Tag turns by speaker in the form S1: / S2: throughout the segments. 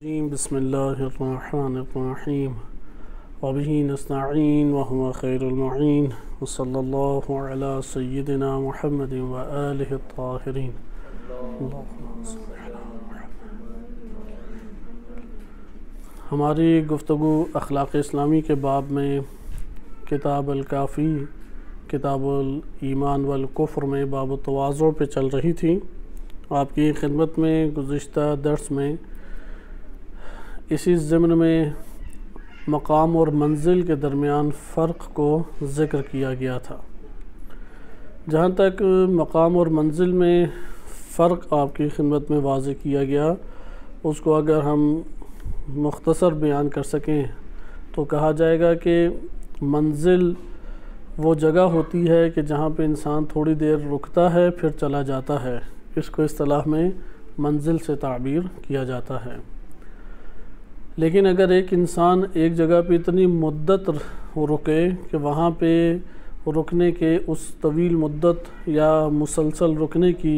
S1: بسم اللہ الرحمن الرحیم وبہ نستعین وهو خیر المعین وصلی اللہ علی سیدنا محمد وآلہ الطاہرین اللہم صل علی محمد۔ ہماری گفتگو اخلاق اسلامی کے باب میں کتاب الکافی کتاب الایمان والکفر میں باب التواضع پہ چل رہی تھی۔ آپ کی خدمت میں گزشتہ درس میں اسی ضمن میں مقام اور منزل کے درمیان فرق کو ذکر کیا گیا تھا۔ جہاں تک مقام اور منزل میں فرق آپ کی خدمت میں واضح کیا گیا، اس کو اگر ہم مختصر بیان کر سکیں تو کہا جائے گا کہ منزل وہ جگہ ہوتی ہے کہ جہاں پہ انسان تھوڑی دیر رکتا ہے پھر چلا جاتا ہے، اس کو اصطلاح میں منزل سے تعبیر کیا جاتا ہے۔ لیکن اگر ایک انسان ایک جگہ پہ اتنی مدت رکے کہ وہاں پہ رکنے کے اس طویل مدت یا مسلسل رکنے کی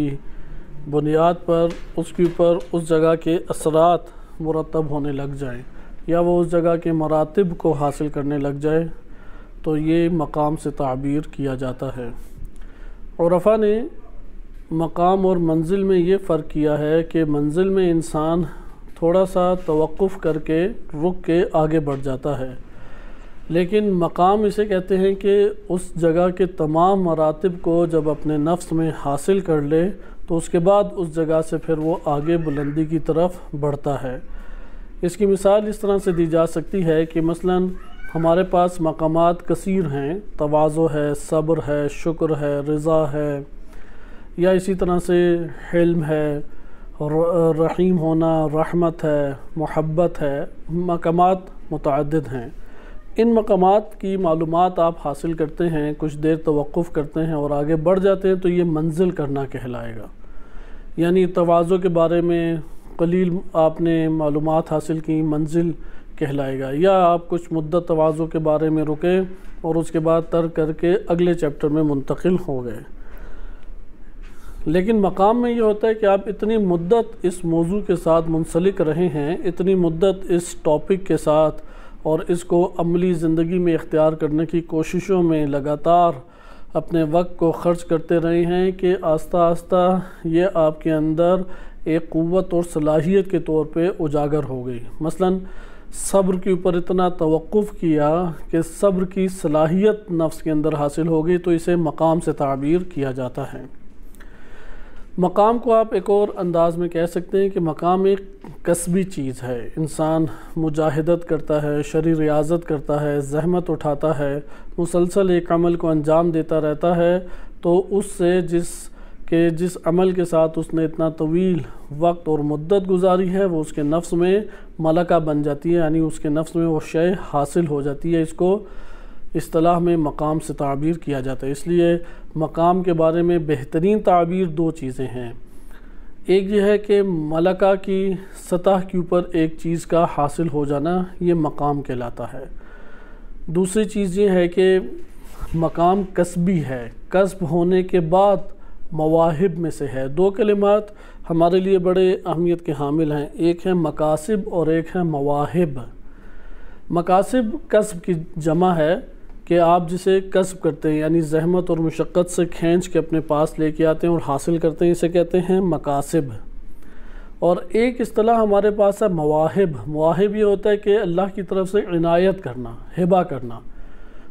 S1: بنیاد پر اس کے اوپر اس جگہ کے اثرات مرتب ہونے لگ جائیں یا وہ اس جگہ کے مراتب کو حاصل کرنے لگ جائے تو یہ مقام سے تعبیر کیا جاتا ہے۔ عرفاء نے مقام اور منزل میں یہ فرق کیا ہے کہ منزل میں انسان تھوڑا سا توقف کر کے رک کے آگے بڑھ جاتا ہے، لیکن مقام اسے کہتے ہیں کہ اس جگہ کے تمام مراتب کو جب اپنے نفس میں حاصل کر لے تو اس کے بعد اس جگہ سے پھر وہ آگے بلندی کی طرف بڑھتا ہے۔ اس کی مثال اس طرح سے دی جا سکتی ہے کہ مثلاً ہمارے پاس مقامات کثیر ہیں، تواضع ہے، صبر ہے، شکر ہے، رضا ہے، یا اسی طرح سے حلم ہے، رحیم ہونا، رحمت ہے، محبت ہے، مقامات متعدد ہیں۔ ان مقامات کی معلومات آپ حاصل کرتے ہیں، کچھ دیر توقف کرتے ہیں اور آگے بڑھ جاتے ہیں تو یہ منزل کرنا کہلائے گا۔ یعنی تواضع کے بارے میں قلیل آپ نے معلومات حاصل کی، منزل کہلائے گا، یا آپ کچھ مدت تواضع کے بارے میں رکے اور اس کے بعد ترک کر کے اگلے چیپٹر میں منتقل ہو گئے۔ لیکن مقام میں یہ ہوتا ہے کہ آپ اتنی مدت اس موضوع کے ساتھ منسلک رہے ہیں، اتنی مدت اس ٹاپک کے ساتھ اور اس کو عملی زندگی میں اختیار کرنے کی کوششوں میں لگاتار اپنے وقت کو خرچ کرتے رہے ہیں کہ آہستہ آہستہ یہ آپ کے اندر ایک قوت اور صلاحیت کے طور پہ اجاگر ہو گئی۔ مثلاً صبر کے اوپر اتنا توقف کیا کہ صبر کی صلاحیت نفس کے اندر حاصل ہو گئی تو اسے مقام سے تعبیر کیا جاتا ہے۔ مقام کو آپ ایک اور انداز میں کہہ سکتے ہیں کہ مقام ایک کسبی چیز ہے۔ انسان مجاہدت کرتا ہے، شرعی ریاضت کرتا ہے، زحمت اٹھاتا ہے، مسلسل ایک عمل کو انجام دیتا رہتا ہے تو اس سے جس عمل کے ساتھ اس نے اتنا طویل وقت اور مدت گزاری ہے وہ اس کے نفس میں ملکہ بن جاتی ہے، یعنی اس کے نفس میں وہ شے حاصل ہو جاتی ہے۔ اس کو اصطلاح میں مقام سے تعبیر کیا جاتا ہے۔ اس لیے مقام کے بارے میں بہترین تعبیر دو چیزیں ہیں۔ ایک یہ ہے کہ ملکہ کی سطح کے اوپر ایک چیز کا حاصل ہو جانا، یہ مقام کہلاتا ہے۔ دوسری چیز یہ ہے کہ مقام کسبی ہے، کسب ہونے کے بعد مواہب میں سے ہے۔ دو کلمات ہمارے لیے بڑے اہمیت کے حامل ہیں، ایک ہے مکاسب اور ایک ہے مواہب۔ مکاسب کسب کی جمع ہے کہ آپ جسے کسب کرتے ہیں، یعنی زحمت اور مشقت سے کھینچ کے اپنے پاس لے کے آتے ہیں اور حاصل کرتے ہیں، اسے کہتے ہیں مکاسب۔ اور ایک اصطلاح ہمارے پاس ہے مواہب۔ مواہب یہ ہوتا ہے کہ اللہ کی طرف سے عنایت کرنا، ہبہ کرنا۔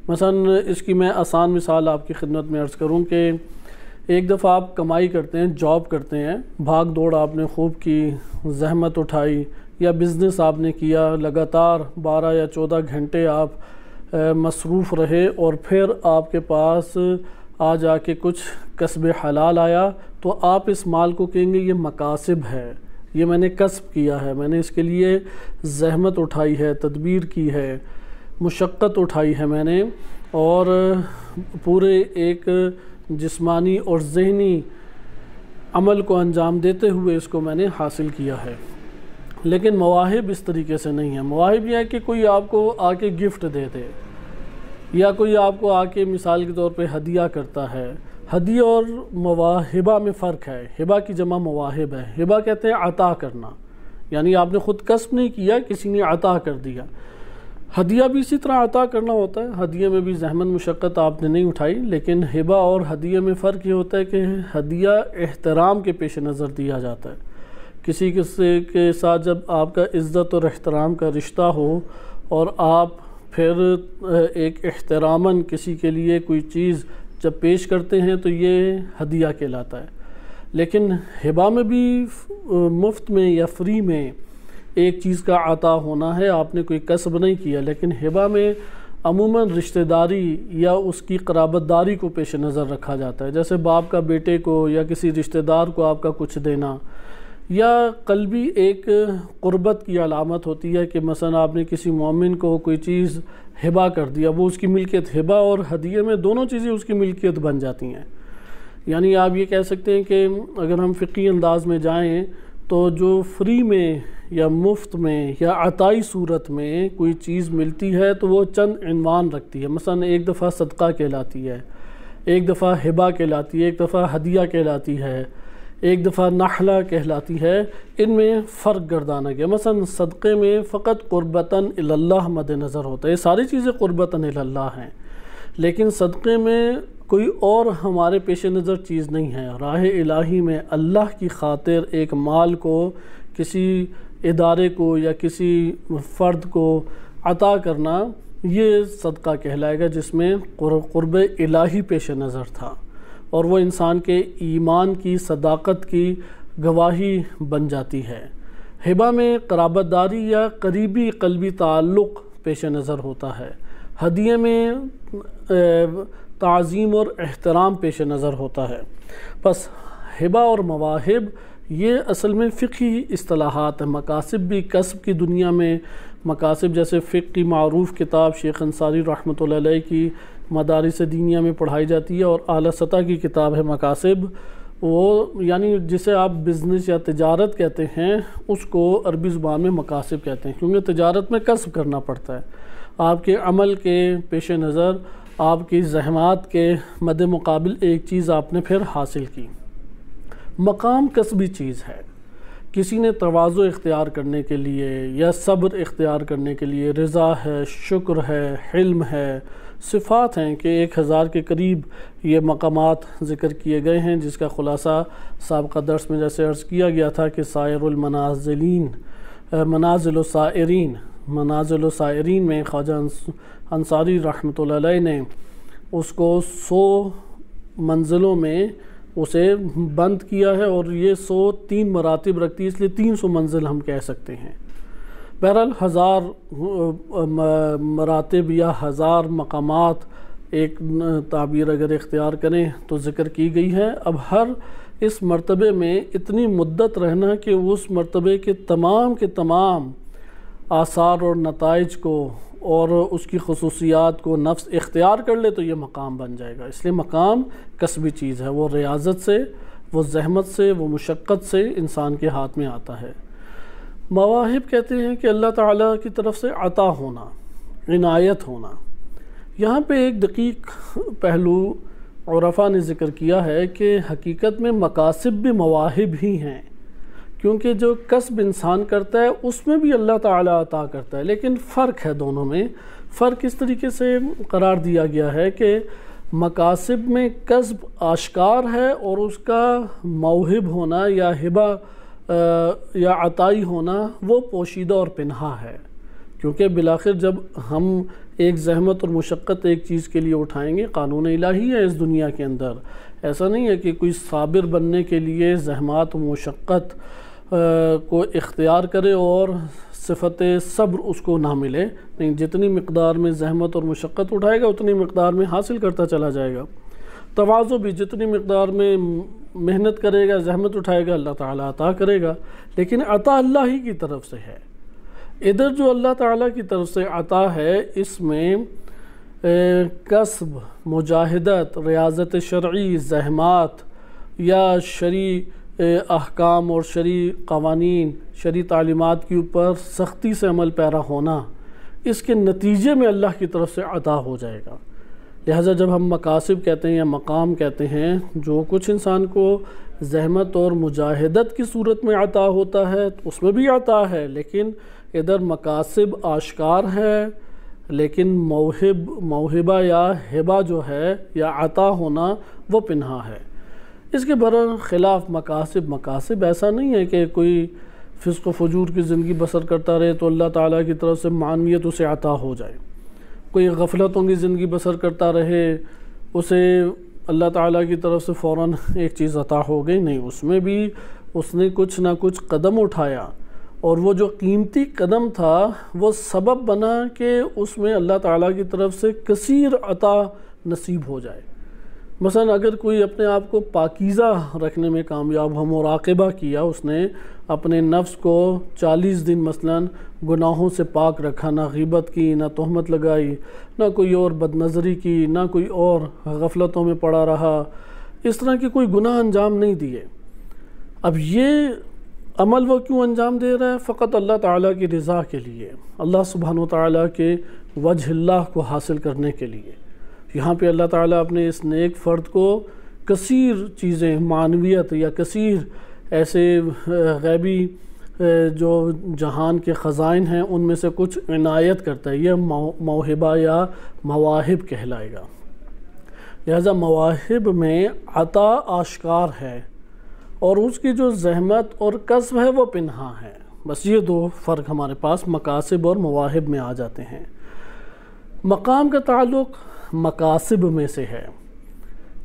S1: مثلا اس کی میں آسان مثال آپ کی خدمت میں عرض کروں کہ ایک دفعہ آپ کمائی کرتے ہیں، جاب کرتے ہیں، بھاگ دوڑ آپ نے خوب کی، زحمت اٹھائی، یا بزنس آپ نے کیا، لگاتار 12 یا 14 گھنٹے آپ مصروف رہے اور پھر آپ کے پاس آ جا کے کچھ کسب حلال آیا تو آپ اس مال کو کہیں گے یہ مکاسب ہے، یہ میں نے کسب کیا ہے، میں نے اس کے لیے زحمت اٹھائی ہے، تدبیر کی ہے، مشقت اٹھائی ہے میں نے، اور پورے ایک جسمانی اور ذہنی عمل کو انجام دیتے ہوئے اس کو میں نے حاصل کیا ہے۔ لیکن مواہب اس طریقے سے نہیں ہے۔ مواہب یہ ہے کہ کوئی آپ کو آ کے گفٹ دے دے، یا کوئی آپ کو آ کے مثال کے طور پہ ہدیہ کرتا ہے۔ ہدیہ اور مواہبہ میں فرق ہے۔ ہبہ کی جمع مواہب ہے۔ ہبہ کہتے ہیں عطا کرنا، یعنی آپ نے خود کسب نہیں کیا، کسی نے عطا کر دیا۔ ہدیہ بھی اسی طرح عطا کرنا ہوتا ہے، ہدیے میں بھی زحمت مشقت آپ نے نہیں اٹھائی، لیکن ہبہ اور ہدیے میں فرق یہ ہوتا ہے کہ ہدیہ احترام کے پیش نظر دیا جاتا ہے۔ کسی کے ساتھ جب آپ کا عزت اور احترام کا رشتہ ہو اور آپ پھر ایک احتراماً کسی کے لیے کوئی چیز جب پیش کرتے ہیں تو یہ ہدیہ کہلاتا ہے۔ لیکن ہبہ میں بھی مفت میں یا فری میں ایک چیز کا عطا ہونا ہے، آپ نے کوئی کسب نہیں کیا، لیکن ہبہ میں عموماً رشتہ داری یا اس کی قرابت داری کو پیش نظر رکھا جاتا ہے، جیسے باپ کا بیٹے کو یا کسی رشتہ دار کو آپ کا کچھ دینا، یا قلبی ایک قربت کی علامت ہوتی ہے کہ مثلا آپ نے کسی مومن کو کوئی چیز ہبہ کر دیا، وہ اس کی ملکیت، ہبہ اور ہدیے میں دونوں چیزیں اس کی ملکیت بن جاتی ہیں۔ یعنی آپ یہ کہہ سکتے ہیں کہ اگر ہم فقہی انداز میں جائیں تو جو فری میں یا مفت میں یا عطائی صورت میں کوئی چیز ملتی ہے تو وہ چند عنوان رکھتی ہے، مثلا ایک دفعہ صدقہ کہلاتی ہے، ایک دفعہ ہبہ کہلاتی ہے، ایک دفعہ ہدیہ کہلاتی ہے، ایک دفعہ نحلہ کہلاتی ہے۔ ان میں فرق گردانا گیا، مثلا صدقے میں فقط قربتاً الی اللہ مد نظر ہوتا ہے، یہ ساری چیزیں قربتاً الی اللہ ہیں، لیکن صدقے میں کوئی اور ہمارے پیش نظر چیز نہیں ہے۔ راہ الہی میں اللہ کی خاطر ایک مال کو کسی ادارے کو یا کسی فرد کو عطا کرنا یہ صدقہ کہلائے گا، جس میں قرب الہی پیش نظر تھا، اور وہ انسان کے ایمان کی صداقت کی گواہی بن جاتی ہے۔ ہبہ میں قرابت داری یا قریبی قلبی تعلق پیش نظر ہوتا ہے، ہدیے میں تعظیم اور احترام پیش نظر ہوتا ہے۔ بس ہبہ اور مواہب یہ اصل میں فقہی اصطلاحات ہیں۔ مکاسب بھی کسب کی دنیا میں مکاسب، جیسے فقہ کی معروف کتاب شیخ انصاری رحمۃ اللہ علیہ کی مدارس دینیہ میں پڑھائی جاتی ہے، اور اعلیٰ سطح کی کتاب ہے مکاسب، وہ یعنی جسے آپ بزنس یا تجارت کہتے ہیں اس کو عربی زبان میں مکاسب کہتے ہیں، کیونکہ تجارت میں کسب کرنا پڑتا ہے، آپ کے عمل کے پیش نظر آپ کی زحمات کے مد مقابل ایک چیز آپ نے پھر حاصل کی۔ مقام کسبی چیز ہے، کسی نے تواضع اختیار کرنے کے لیے یا صبر اختیار کرنے کے لیے، رضا ہے، شکر ہے، حلم ہے، صفات ہیں کہ 1000 کے قریب یہ مقامات ذکر کیے گئے ہیں، جس کا خلاصہ سابقہ درس میں جیسے عرض کیا گیا تھا کہ سائر المنازلین منازل السائرین میں خواجہ انصاری رحمۃ اللہ علیہ نے اس کو 100 منزلوں میں اسے بند کیا ہے، اور یہ 103 مراتب رکھتی ہے، اس لیے 300 منزل ہم کہہ سکتے ہیں۔ بہرحال 1000 مراتب یا 1000 مقامات ایک تعبیر اگر اختیار کریں تو ذکر کی گئی ہے۔ اب ہر اس مرتبے میں اتنی مدت رہنا کہ اس مرتبے کے تمام آثار اور نتائج کو اور اس کی خصوصیات کو نفس اختیار کر لے تو یہ مقام بن جائے گا۔ اس لیے مقام کسبی چیز ہے، وہ ریاضت سے، وہ زحمت سے، وہ مشقت سے انسان کے ہاتھ میں آتا ہے۔ مواہب کہتے ہیں کہ اللہ تعالیٰ کی طرف سے عطا ہونا، عنایت ہونا۔ یہاں پہ ایک دقیق پہلو عرفاء نے ذکر کیا ہے کہ حقیقت میں مکاسب بھی مواہب ہی ہیں، کیونکہ جو کسب انسان کرتا ہے اس میں بھی اللہ تعالیٰ عطا کرتا ہے، لیکن فرق ہے دونوں میں۔ فرق اس طریقے سے قرار دیا گیا ہے کہ مکاسب میں کسب آشکار ہے، اور اس کا موہب ہونا یا ہبہ یا عطائی ہونا وہ پوشیدہ اور پنہا ہے، کیونکہ بالآخر جب ہم ایک زحمت اور مشقت ایک چیز کے لیے اٹھائیں گے، قانون الہی ہے اس دنیا کے اندر، ایسا نہیں ہے کہ کوئی صابر بننے کے لیے زحمات و مشقت کو اختیار کرے اور صفت صبر اس کو نہ ملے، نہیں، جتنی مقدار میں زحمت اور مشقت اٹھائے گا اتنی مقدار میں حاصل کرتا چلا جائے گا۔ تواضع بھی جتنی مقدار میں محنت کرے گا، زحمت اٹھائے گا، اللہ تعالیٰ عطا کرے گا، لیکن عطا اللہ ہی کی طرف سے ہے۔ ادھر جو اللہ تعالیٰ کی طرف سے عطا ہے اس میں کسب، مجاہدت، ریاضت شرعی، زحمات یا شرعی احکام اور شرعی قوانین، شرعی تعلیمات کے اوپر سختی سے عمل پیرا ہونا، اس کے نتیجے میں اللہ کی طرف سے عطا ہو جائے گا۔ لہٰذا جب ہم مقاصد کہتے ہیں یا مقام کہتے ہیں، جو کچھ انسان کو زحمت اور مجاہدت کی صورت میں عطا ہوتا ہے تو اس میں بھی عطا ہے، لیکن ادھر مقاصد آشکار ہے، لیکن موہبہ یا ہبہ جو ہے یا عطا ہونا وہ پنہا ہے۔ اس کے برخلاف مقاصد ایسا نہیں ہے کہ کوئی فسق و فجور کی زندگی بسر کرتا رہے تو اللہ تعالیٰ کی طرف سے معنویت اسے عطا ہو جائے، کوئی غفلتوں کی زندگی بسر کرتا رہے اسے اللہ تعالیٰ کی طرف سے فوراً ایک چیز عطا ہو گئی، نہیں، اس میں بھی اس نے کچھ نہ کچھ قدم اٹھایا، اور وہ جو قیمتی قدم تھا وہ سبب بنا کہ اس میں اللہ تعالیٰ کی طرف سے کثیر عطا نصیب ہو جائے۔ مثلا اگر کوئی اپنے آپ کو پاکیزہ رکھنے میں کامیاب ہو، مراقبہ کیا، اس نے اپنے نفس کو 40 دن مثلا گناہوں سے پاک رکھا، نہ غیبت کی، نہ تہمت لگائی، نہ کوئی اور بدنظری کی، نہ کوئی اور غفلتوں میں پڑا رہا، اس طرح کی کوئی گناہ انجام نہیں دیے، اب یہ عمل وہ کیوں انجام دے رہا ہے؟ فقط اللہ تعالیٰ کی رضا کے لیے، اللہ سبحانہ وتعالیٰ کے وجہ اللہ کو حاصل کرنے کے لیے۔ یہاں پہ اللہ تعالیٰ اپنے اس نیک فرد کو کثیر چیزیں، معنویت یا کثیر ایسے غیبی جو جہان کے خزائن ہیں ان میں سے کچھ عنایت کرتا ہے، یہ موہبہ یا مواہب کہلائے گا۔ لہذا مواہب میں عطا آشکار ہے اور اس کی جو زحمت اور کسب ہے وہ پنہا ہے۔ بس یہ دو فرق ہمارے پاس مقاصد اور مواہب میں آ جاتے ہیں۔ مقام کا تعلق مقاصد میں سے ہے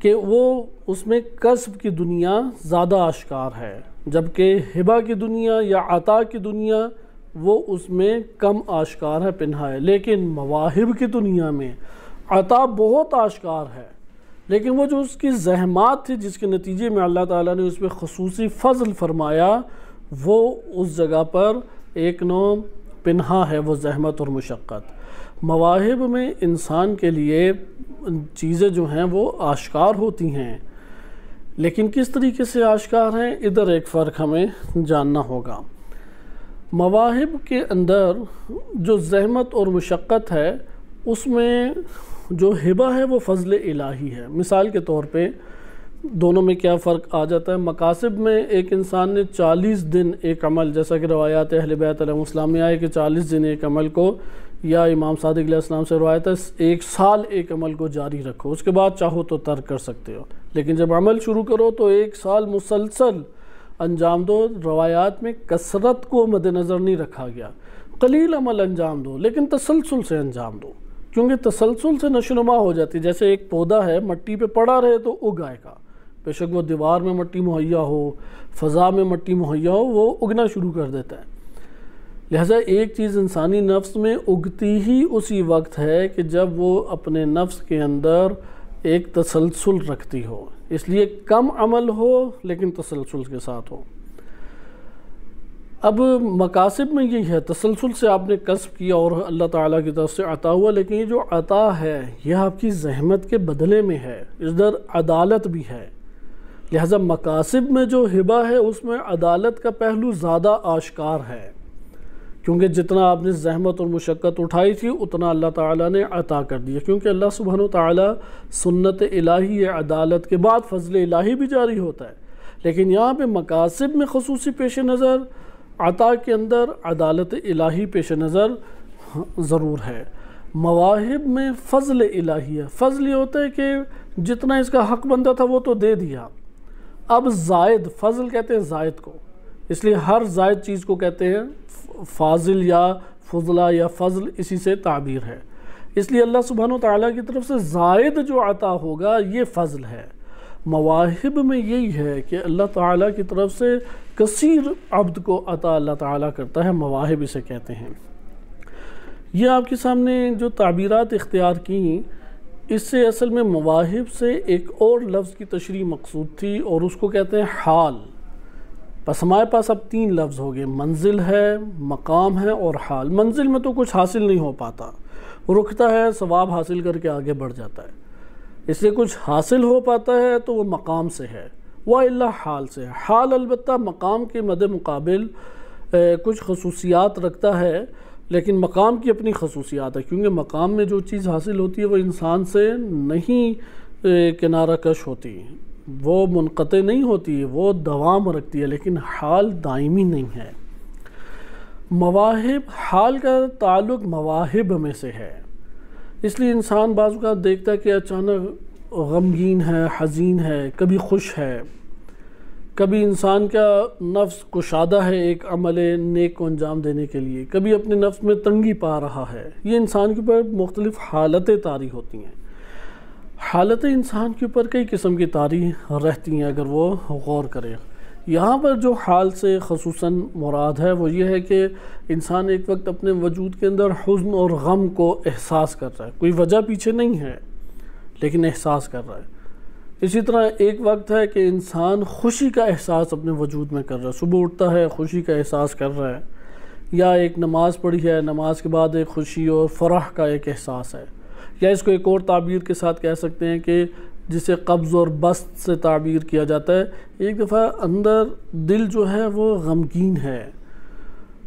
S1: کہ وہ اس میں کسب کی دنیا زیادہ آشکار ہے، جبکہ ہبہ کی دنیا یا عطا کی دنیا وہ اس میں کم آشکار ہے، پنہا ہے۔ لیکن مواہب کی دنیا میں عطا بہت آشکار ہے، لیکن وہ جو اس کی زحمات تھی جس کے نتیجے میں اللہ تعالیٰ نے اس پہ خصوصی فضل فرمایا، وہ اس جگہ پر ایک نوع پنہا ہے، وہ زحمت اور مشقت۔ مواہب میں انسان کے لیے چیزیں جو ہیں وہ آشکار ہوتی ہیں، لیکن کس طریقے سے آشکار ہیں، ادھر ایک فرق ہمیں جاننا ہوگا۔ مواہب کے اندر جو زحمت اور مشقت ہے اس میں جو ہبہ ہے وہ فضل الہی ہے۔ مثال کے طور پہ دونوں میں کیا فرق آ جاتا ہے؟ مقاصد میں ایک انسان نے 40 دن ایک عمل، جیسا کہ روایات اہل بیت علیہ السلام میں آئے کہ 40 دن ایک عمل کو، یا امام صادق علیہ السلام سے روایت ہے 1 سال ایک عمل کو جاری رکھو، اس کے بعد چاہو تو ترک کر سکتے ہو، لیکن جب عمل شروع کرو تو 1 سال مسلسل انجام دو۔ روایات میں کثرت کو مد نظر نہیں رکھا گیا، قلیل عمل انجام دو لیکن تسلسل سے انجام دو، کیونکہ تسلسل سے نشوونما ہو جاتی ہے۔ جیسے ایک پودا ہے، مٹی پہ پڑا رہے تو اگ آئے گا، بے شک وہ دیوار میں مٹی مہیا ہو، فضا میں مٹی مہیا ہو، وہ اگنا شروع کر دیتا ہے۔ لہٰذا ایک چیز انسانی نفس میں اگتی ہی اسی وقت ہے کہ جب وہ اپنے نفس کے اندر ایک تسلسل رکھتی ہو، اس لیے کم عمل ہو لیکن تسلسل کے ساتھ ہو۔ اب مقاصد میں یہی ہے، تسلسل سے آپ نے کسب کیا اور اللہ تعالیٰ کی طرف سے عطا ہوا، لیکن یہ جو عطا ہے یہ آپ کی زحمت کے بدلے میں ہے، ادھر عدالت بھی ہے۔ لہٰذا مقاصد میں جو ہبہ ہے اس میں عدالت کا پہلو زیادہ آشکار ہے، کیونکہ جتنا آپ نے زحمت اور مشقت اٹھائی تھی اتنا اللہ تعالیٰ نے عطا کر دیا، کیونکہ اللہ سبحانہ وتعالیٰ سنت الہی عدالت کے بعد فضل الہی بھی جاری ہوتا ہے، لیکن یہاں پہ مقاصد میں خصوصی پیش نظر، عطا کے اندر عدالت الہی پیش نظر ضرور ہے۔ مواہب میں فضل الہی ہے، فضل یہ ہوتا ہے کہ جتنا اس کا حق بنتا تھا وہ تو دے دیا، اب زائد، فضل کہتے ہیں زائد کو، اس لیے ہر زائد چیز کو کہتے ہیں فاضل یا فضلہ یا فضل، اسی سے تعبیر ہے۔ اس لیے اللہ سبحانہ وتعالیٰ کی طرف سے زائد جو عطا ہوگا یہ فضل ہے۔ مواہب میں یہی ہے کہ اللہ تعالیٰ کی طرف سے کثیر عبد کو عطا اللہ تعالیٰ کرتا ہے، مواہب اسے کہتے ہیں۔ یہ آپ کے سامنے جو تعبیرات اختیار کی، اس سے اصل میں مواہب سے ایک اور لفظ کی تشریح مقصود تھی اور اس کو کہتے ہیں حال۔ بس ہمارے پاس اب 3 لفظ ہو گئے، منزل ہے، مقام ہے اور حال۔ منزل میں تو کچھ حاصل نہیں ہو پاتا، رکتا ہے، ثواب حاصل کر کے آگے بڑھ جاتا ہے، اس لیے کچھ حاصل ہو پاتا ہے تو وہ مقام سے ہے، وَإِلَّا حال سے ہے۔ حال البتہ مقام کے مد مقابل کچھ خصوصیات رکھتا ہے، لیکن مقام کی اپنی خصوصیات ہے، کیونکہ مقام میں جو چیز حاصل ہوتی ہے وہ انسان سے نہیں کنارہ کش ہوتی، وہ منقطع نہیں ہوتی، وہ دوام رکھتی ہے، لیکن حال دائمی نہیں ہے۔ مواہب، حال کا تعلق مواہب میں سے ہے، اس لیے انسان بعض اوقات دیکھتا ہے کہ اچانک غمگین ہے، حزین ہے، کبھی خوش ہے، کبھی انسان کا نفس کشادہ ہے ایک عمل نیک کو انجام دینے کے لیے، کبھی اپنے نفس میں تنگی پا رہا ہے۔ یہ انسان کے اوپر مختلف حالتیں طاری ہوتی ہیں۔ حالتیں انسان کے اوپر کئی قسم کی طاری رہتی ہیں اگر وہ غور کرے۔ یہاں پر جو حال سے خصوصاً مراد ہے وہ یہ ہے کہ انسان ایک وقت اپنے وجود کے اندر حزن اور غم کو احساس کر رہا ہے، کوئی وجہ پیچھے نہیں ہے لیکن احساس کر رہا ہے۔ اسی طرح ایک وقت ہے کہ انسان خوشی کا احساس اپنے وجود میں کر رہا ہے، صبح اٹھتا ہے خوشی کا احساس کر رہا ہے، یا ایک نماز پڑھی ہے، نماز کے بعد ایک خوشی اور فرح کا ایک احساس ہے، یا اس کو ایک اور تعبیر کے ساتھ کہہ سکتے ہیں کہ جسے قبض اور بسط سے تعبیر کیا جاتا ہے، ایک دفعہ اندر دل جو ہے وہ غمگین ہے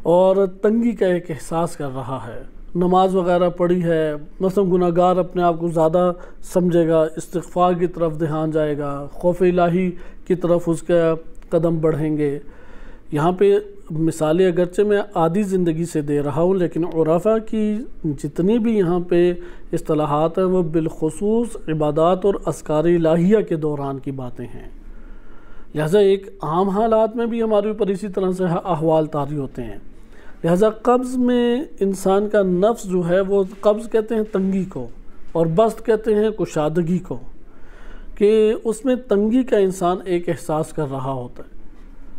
S1: اور تنگی کا ایک احساس کر رہا ہے، نماز وغیرہ پڑھی ہے، مثلا گناہگار اپنے آپ کو زیادہ سمجھے گا، استغفار کی طرف دھیان جائے گا، خوف الہی کی طرف اس کا قدم بڑھیں گے۔ یہاں پہ مثالیں اگرچہ میں عادی زندگی سے دے رہا ہوں، لیکن عرفاء کی جتنی بھی یہاں پہ اصطلاحات ہیں وہ بالخصوص عبادات اور اذکار الہیہ کے دوران کی باتیں ہیں، لہٰذا ایک عام حالات میں بھی ہمارے اوپر اسی طرح سے احوال طاری ہوتے ہیں۔ لہٰذا قبض میں انسان کا نفس جو ہے وہ قبض کہتے ہیں تنگی کو، اور بسط کہتے ہیں کشادگی کو، کہ اس میں تنگی کا انسان ایک احساس کر رہا ہوتا ہے۔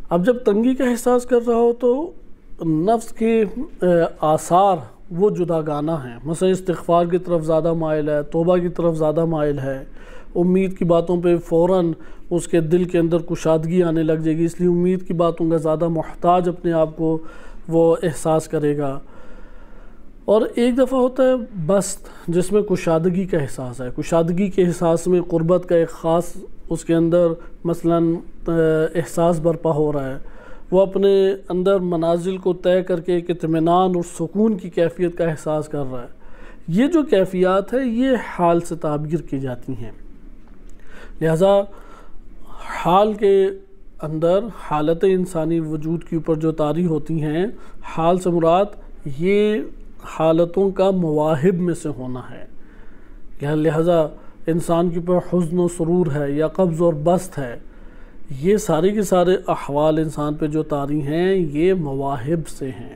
S1: اب جب تنگی کا احساس کر رہا ہو تو نفس کے آثار وہ جداگانہ ہیں، مثلا استغفار کی طرف زیادہ مائل ہے، توبہ کی طرف زیادہ مائل ہے، امید کی باتوں پہ فوراً اس کے دل کے اندر کشادگی آنے لگ جائے گی، اس لیے امید کی باتوں کا زیادہ محتاج اپنے آپ کو وہ احساس کرے گا۔ اور ایک دفعہ ہوتا ہے بسط، جس میں کشادگی کا احساس ہے، کشادگی کے احساس میں قربت کا ایک خاص اس کے اندر مثلاً احساس برپا ہو رہا ہے، وہ اپنے اندر منازل کو طے کر کے ایک اطمینان اور سکون کی کیفیت کا احساس کر رہا ہے۔ یہ جو کیفیات ہے یہ حال سے تعبیر کی جاتی ہیں۔ لہذا حال کے اندر حالت انسانی وجود کے اوپر جو طاری ہوتی ہیں، حال سے مراد یہ حالتوں کا مواہب میں سے ہونا ہے۔ لہذا انسان کے اوپر حزن و سرور ہے یا قبض اور بسط ہے، یہ سارے کے سارے احوال انسان پہ جو طاری ہیں یہ مواہب سے ہیں۔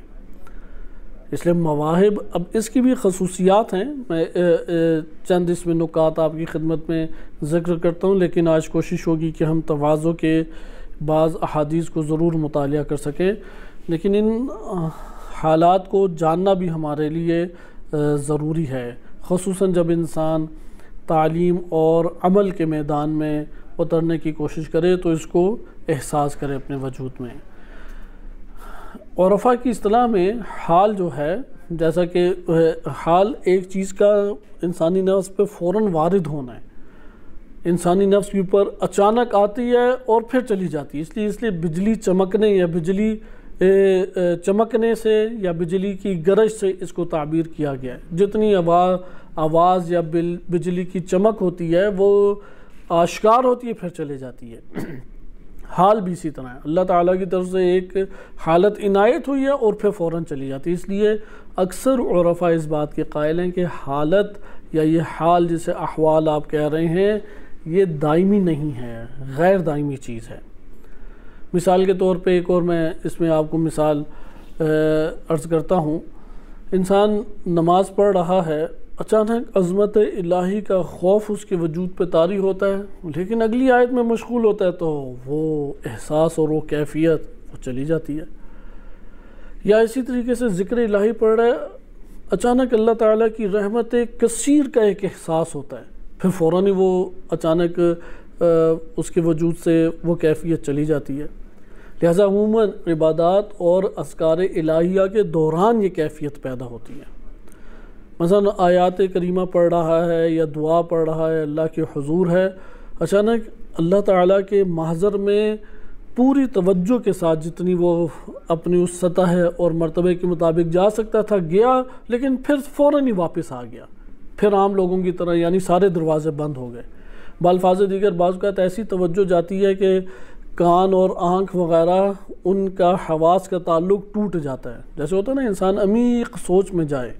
S1: اس لیے مواہب، اب اس کی بھی خصوصیات ہیں، میں چند اس میں نکات آپ کی خدمت میں ذکر کرتا ہوں، لیکن آج کوشش ہوگی کہ ہم تواضع کے بعض احادیث کو ضرور مطالعہ کر سکیں، لیکن ان حالات کو جاننا بھی ہمارے لیے ضروری ہے، خصوصاً جب انسان تعلیم اور عمل کے میدان میں اترنے کی کوشش کرے تو اس کو احساس کرے اپنے وجود میں۔ عرفاء کی اصطلاح میں حال جو ہے، جیسا کہ حال ایک چیز کا انسانی نفس پہ فوراً وارد ہونا ہے، انسانی نفس کے اوپر اچانک آتی ہے اور پھر چلی جاتی ہے، اس لیے بجلی چمکنے یا بجلی چمکنے سے یا بجلی کی گرج سے اس کو تعبیر کیا گیا ہے۔ جتنی آواز یا بجلی کی چمک ہوتی ہے وہ آشکار ہوتی ہے پھر چلے جاتی ہے، حال بھی اسی طرح ہے، اللہ تعالیٰ کی طرف سے ایک حالت عنایت ہوئی ہے اور پھر فوراً چلی جاتی ہے۔ اس لیے اکثر عرفاء اس بات کے قائل ہیں کہ حالت یا یہ حال جسے احوال آپ کہہ رہے ہیں یہ دائمی نہیں ہے، غیر دائمی چیز ہے۔ مثال کے طور پہ ایک اور میں اس میں آپ کو مثال عرض کرتا ہوں، انسان نماز پڑھ رہا ہے، اچانک عظمت الہی کا خوف اس کے وجود پہ طاری ہوتا ہے، لیکن اگلی آیت میں مشغول ہوتا ہے تو وہ احساس اور وہ کیفیت وہ چلی جاتی ہے۔ یا اسی طریقے سے ذکر الہی پڑھ رہا ہے، اچانک اللہ تعالیٰ کی رحمت کثیر کا ایک احساس ہوتا ہے، پھر فوراً ہی وہ اچانک اس کے وجود سے وہ کیفیت چلی جاتی ہے۔ لہذا عموماً عبادات اور اذکار الہیہ کے دوران یہ کیفیت پیدا ہوتی ہے۔ مثلا آیات کریمہ پڑھ رہا ہے یا دعا پڑھ رہا ہے، اللہ کے حضور ہے، اچانک اللہ تعالیٰ کے محضر میں پوری توجہ کے ساتھ جتنی وہ اپنی اس سطح اور مرتبے کے مطابق جا سکتا تھا گیا، لیکن پھر فوراً ہی واپس آ گیا، پھر عام لوگوں کی طرح، یعنی سارے دروازے بند ہو گئے۔ بالفاظ دیگر بعض اوقات ایسی توجہ جاتی ہے کہ کان اور آنکھ وغیرہ ان کا حواس کا تعلق ٹوٹ جاتا ہے، جیسے ہوتا ہے نا انسان عمیق سوچ میں جائے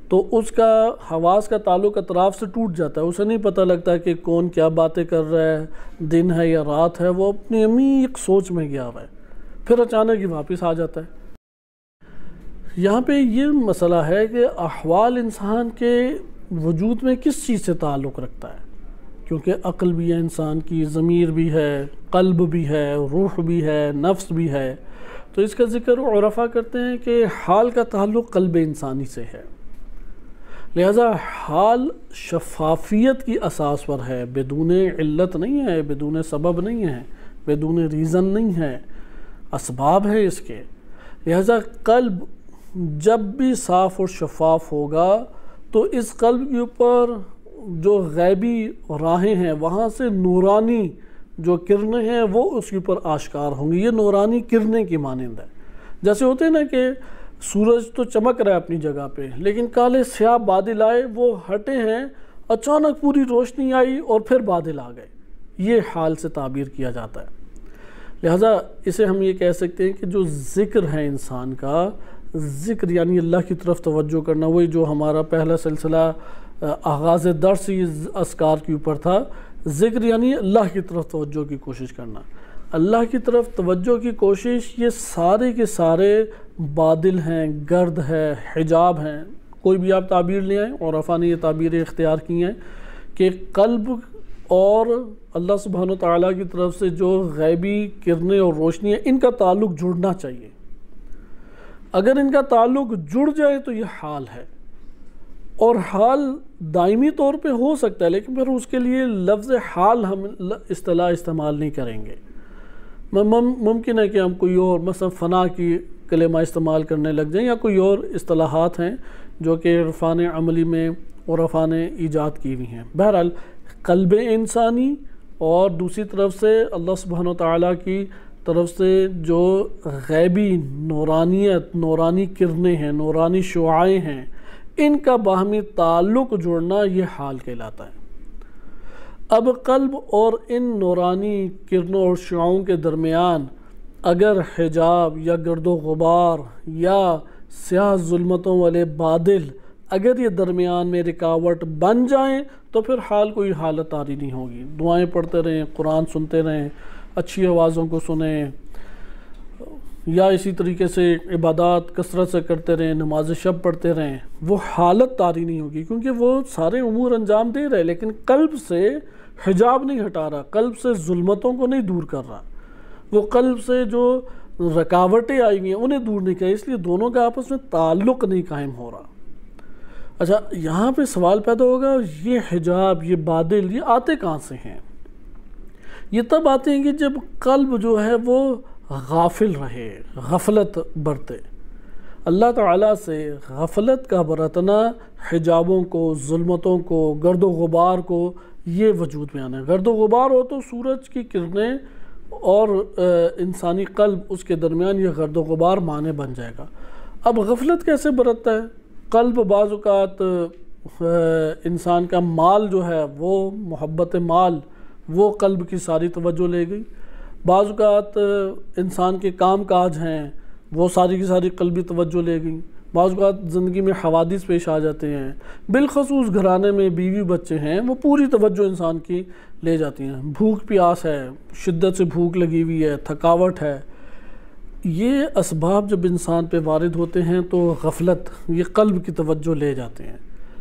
S1: تو اس کا حواس کا تعلق اطراف سے ٹوٹ جاتا ہے، اسے نہیں پتہ لگتا کہ کون کیا باتیں کر رہا ہے، دن ہے یا رات ہے، وہ اپنی عمیق سوچ میں گیا ہوا ہے، پھر اچانک ہی واپس آ جاتا ہے۔ یہاں پہ یہ مسئلہ ہے کہ احوال انسان کے وجود میں کس چیز سے تعلق رکھتا ہے، کیونکہ عقل بھی ہے انسان کی، ضمیر بھی ہے، قلب بھی ہے، روح بھی ہے، نفس بھی ہے، تو اس کا ذکر عرفا کرتے ہیں کہ حال کا تعلق قلب انسانی سے ہے، لہذا حال شفافیت کی اساس پر ہے، بدون علت نہیں ہے، بدون سبب نہیں ہے، بدون ریزن نہیں ہے، اسباب ہے اس کے، لہذا قلب جب بھی صاف اور شفاف ہوگا تو اس قلب کے اوپر جو غیبی راہیں ہیں وہاں سے نورانی جو کرنیں ہیں وہ اس کے اوپر آشکار ہوں گی۔ یہ نورانی کرنیں کی مانند ہے، جیسے ہوتے ہیں نا کہ سورج تو چمک رہا ہے اپنی جگہ پہ، لیکن کالے سیاہ بادل آئے، وہ ہٹے ہیں، اچانک پوری روشنی آئی اور پھر بادل آ گئے، یہ حال سے تعبیر کیا جاتا ہے۔ لہٰذا اسے ہم یہ کہہ سکتے ہیں کہ جو ذکر ہے انسان کا، ذکر یعنی اللہ کی طرف توجہ کرنا، وہی جو ہمارا پہلا سلسلہ آغاز درس ہی اذکار کے اوپر تھا، ذکر یعنی اللہ کی طرف توجہ کی کوشش کرنا، اللہ کی طرف توجہ کی کوشش، یہ سارے کے سارے بادل ہیں، گرد ہے، حجاب ہیں، کوئی بھی آپ تعبیر لے آئیں، عرفا نے یہ تعبیریں اختیار کی ہیں کہ قلب اور اللہ سبحانہ وتعالیٰ کی طرف سے جو غیبی کرنیں اور روشنی ہیں ان کا تعلق جڑنا چاہیے، اگر ان کا تعلق جڑ جائے تو یہ حال ہے، اور حال دائمی طور پہ ہو سکتا ہے، لیکن پھر اس کے لیے لفظ حال ہم اصطلاح استعمال نہیں کریں گے، ممکن ہے کہ ہم کوئی اور مثلا فنا کی کلمہ استعمال کرنے لگ جائیں، یا کوئی اور اصطلاحات ہیں جو کہ عرفان عملی میں عرفا نے ایجاد کی ہوئی ہیں۔ بہرحال قلب انسانی اور دوسری طرف سے اللہ سبحانہ وتعالیٰ کی طرف سے جو غیبی نورانیت، نورانی کرنیں ہیں، نورانی شعاعیں ہیں، ان کا باہمی تعلق جوڑنا یہ حال کہلاتا ہے۔ اب قلب اور ان نورانی کرنوں اور شعاعوں کے درمیان اگر حجاب یا گرد و غبار یا سیاہ ظلمتوں والے بادل اگر یہ درمیان میں رکاوٹ بن جائیں تو پھر حال کوئی حالت طاری نہیں ہوگی۔ دعائیں پڑھتے رہیں، قرآن سنتے رہیں، اچھی آوازوں کو سنیں، یا اسی طریقے سے عبادات کثرت سے کرتے رہیں، نماز شب پڑھتے رہیں، وہ حالت طاری نہیں ہوگی، کیونکہ وہ سارے امور انجام دے رہے، لیکن قلب سے حجاب نہیں ہٹا رہا، قلب سے ظلمتوں کو نہیں دور کر رہا، وہ قلب سے جو رکاوٹیں آئی ہوئی ہیں انہیں دور نہیں کر، اس لیے دونوں کا آپس میں تعلق نہیں قائم ہو رہا۔ اچھا، یہاں پہ سوال پیدا ہوگا، یہ حجاب، یہ بادل، یہ آتے کہاں سے ہیں؟ یہ تب آتے ہیں کہ جب قلب جو ہے وہ غافل رہے، غفلت برتے۔ اللہ تعالیٰ سے غفلت کا برتنا حجابوں کو، ظلمتوں کو، گرد و غبار کو یہ وجود میں آنا ہے۔ گرد و غبار ہو تو سورج کی کرنیں اور انسانی قلب اس کے درمیان یہ گرد و غبار معنی بن جائے گا۔ اب غفلت کیسے برتتا ہے؟ قلب بعض اوقات انسان کا مال جو ہے وہ محبت مال وہ قلب کی ساری توجہ لے گئی، بعض اوقات انسان کے کام کاج ہیں وہ ساری کی ساری قلبی توجہ لے گئی، بعض اوقات زندگی میں حوادث پیش آ جاتے ہیں، بالخصوص گھرانے میں بیوی بچے ہیں، وہ پوری توجہ انسان کی لے جاتی ہیں، بھوک پیاس ہے، شدت سے بھوک لگی ہوئی ہے، تھکاوٹ ہے، یہ اسباب جب انسان پہ وارد ہوتے ہیں تو غفلت یہ قلب کی توجہ لے جاتے ہیں،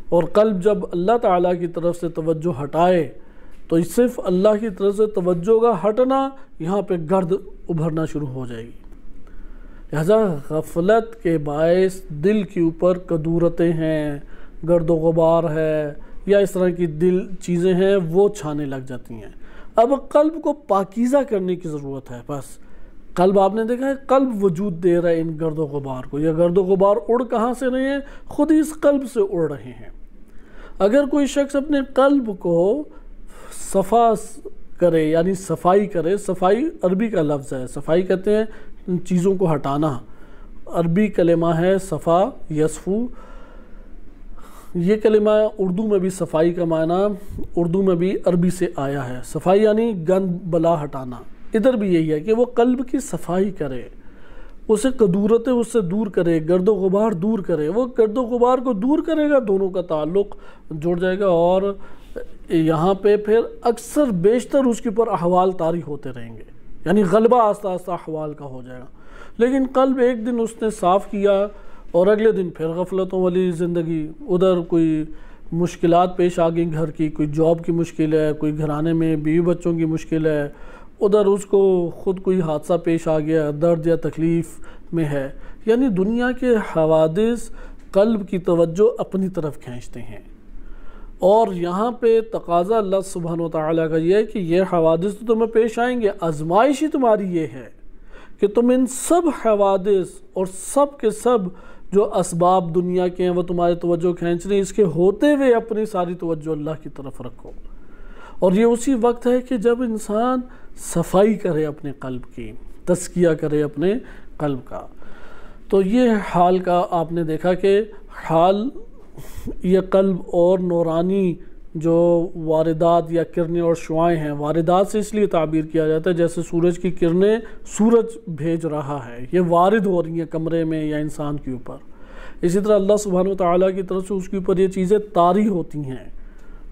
S1: اور قلب جب اللہ تعالیٰ کی طرف سے توجہ ہٹائے تو صرف اللہ کی طرف سے توجہ کا ہٹنا یہاں پہ گرد ابھرنا شروع ہو جائے گی۔ لہذا غفلت کے باعث دل کے اوپر کدورتیں ہیں، گرد و غبار ہے، یا اس طرح کی چیزیں ہیں وہ چھانے لگ جاتی ہیں۔ اب قلب کو پاکیزہ کرنے کی ضرورت ہے، بس قلب آپ نے دیکھا ہے قلب وجود دے رہا ہے ان گرد و غبار کو، یہ گرد و غبار اڑ کہاں سے رہے ہیں؟ خود ہی اس قلب سے اڑ رہے ہیں۔ اگر کوئی شخص اپنے قلب کو صفا کرے یعنی صفائی کرے. صفائی عربی کا لفظ ہے. صفائی کہتے ہیں چیزوں کو ہٹانا. عربی کلمہ ہے صفا یصفو. یہ کلمہ اردو میں بھی صفائی کا معنی اردو میں بھی عربی سے آیا ہے. صفائی یعنی گند بلا ہٹانا. ادھر بھی یہی ہے کہ وہ قلب کی صفائی کرے, اسے قدورتیں اس سے دور کرے, گرد و غبار دور کرے. وہ گرد و غبار کو دور کرے گا, دونوں کا تعلق جڑ جائے گا, اور یہاں پہ پھر اکثر بیشتر اس کے اوپر احوال طاری ہوتے رہیں گے, یعنی غلبہ آہستہ آہستہ احوال کا ہو جائے گا. لیکن قلب ایک دن اس نے صاف کیا اور اگلے دن پھر غفلتوں والی زندگی, ادھر کوئی مشکلات پیش آ گئیں گھر کی, کوئی جاب کی مشکل ہے, کوئی گھرانے میں بیوی بچوں کی مشکل ہے, ادھر اس کو خود کوئی حادثہ پیش آ گیا, درد یا تکلیف میں ہے. یعنی دنیا کے حوادث قلب کی توجہ اپنی طرف کھینچتے ہیں, اور یہاں پہ تقاضا اللہ سبحانہ و تعالیٰ کا یہ ہے کہ یہ حوادث تو تمہیں پیش آئیں گے, آزمائش ہی تمہاری یہ ہے کہ تم ان سب حوادث اور سب کے سب جو اسباب دنیا کے ہیں وہ تمہاری توجہ کھینچ رہے ہیں, اس کے ہوتے ہوئے اپنی ساری توجہ اللہ کی طرف رکھو. اور یہ اسی وقت ہے کہ جب انسان صفائی کرے اپنے قلب کی, تزکیہ کرے اپنے قلب کا. تو یہ حال کا آپ نے دیکھا کہ حال یہ قلب اور نورانی جو واردات یا کرنیں اور شعائیں ہیں, واردات سے اس لیے تعبیر کیا جاتا ہے جیسے سورج کی کرنیں سورج بھیج رہا ہے, یہ وارد ہو رہی ہیں کمرے میں یا انسان کے اوپر. اسی طرح اللہ سبحانہ و تعالیٰ کی طرف سے اس کے اوپر یہ چیزیں طاری ہوتی ہیں.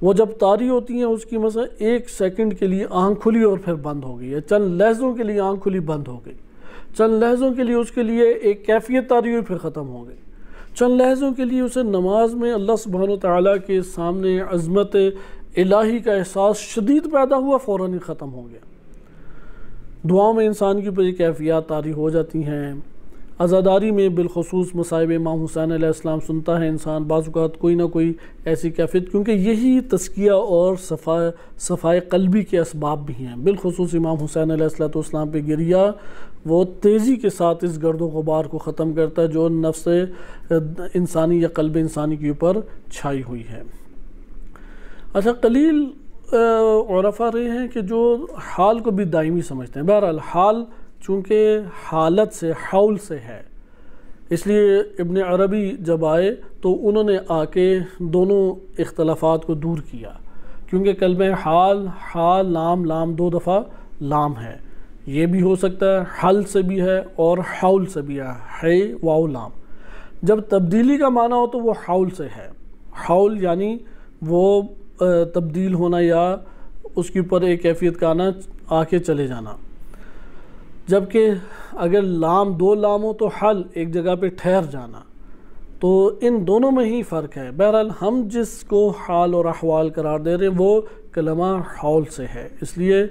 S1: وہ جب طاری ہوتی ہیں اس کی مثلا ایک سیکنڈ کے لیے آنکھ کھلی اور پھر بند ہو گئی, ہے چند لحظوں کے لیے آنکھ کھلی بند ہو گئی, چند لحظوں کے لیے اس کے لیے ایک کیفیت طاری ہوئی پھر ختم ہو گئی, چند لحظوں کے لیے اسے نماز میں اللہ سبحانہ و تعالیٰ کے سامنے عظمت الہی کا احساس شدید پیدا ہوا, فوراً ہی ختم ہو گیا. دعاؤں میں انسان کی اوپر یہ کیفیات طاری ہو جاتی ہیں. عزاداری میں بالخصوص مصائب امام حسین علیہ السلام سنتا ہے انسان, بعض اوقات کوئی نہ کوئی ایسی کیفیت, کیونکہ یہی تزکیہ اور صفائے قلبی کے اسباب بھی ہیں. بالخصوص امام حسین علیہ السلام پہ گریہ وہ تیزی کے ساتھ اس گرد و غبار کو ختم کرتا ہے جو نفس انسانی یا قلب انسانی کے اوپر چھائی ہوئی ہے. اچھا, قلیل عرفاء رہے ہیں کہ جو حال کو بھی دائمی سمجھتے ہیں. بہرحال حال چونکہ حالت سے حول سے ہے, اس لیے ابن عربی جب آئے تو انہوں نے آ کے دونوں اختلافات کو دور کیا, کیونکہ کلمہ حال لام لام دو دفعہ لام ہے, یہ بھی ہو سکتا ہے حل سے بھی ہے اور حول سے بھی ہے واو لام. جب تبدیلی کا معنی ہو تو وہ حول سے ہے. حول یعنی وہ تبدیل ہونا یا اس کے اوپر ایک کیفیت کا آنا, آ کے چلے جانا. جبکہ اگر لام دو لام ہو تو حل ایک جگہ پہ ٹھہر جانا. تو ان دونوں میں ہی فرق ہے. بہرحال ہم جس کو حال اور احوال قرار دے رہے ہیں وہ کلمہ حول سے ہے, اس لیے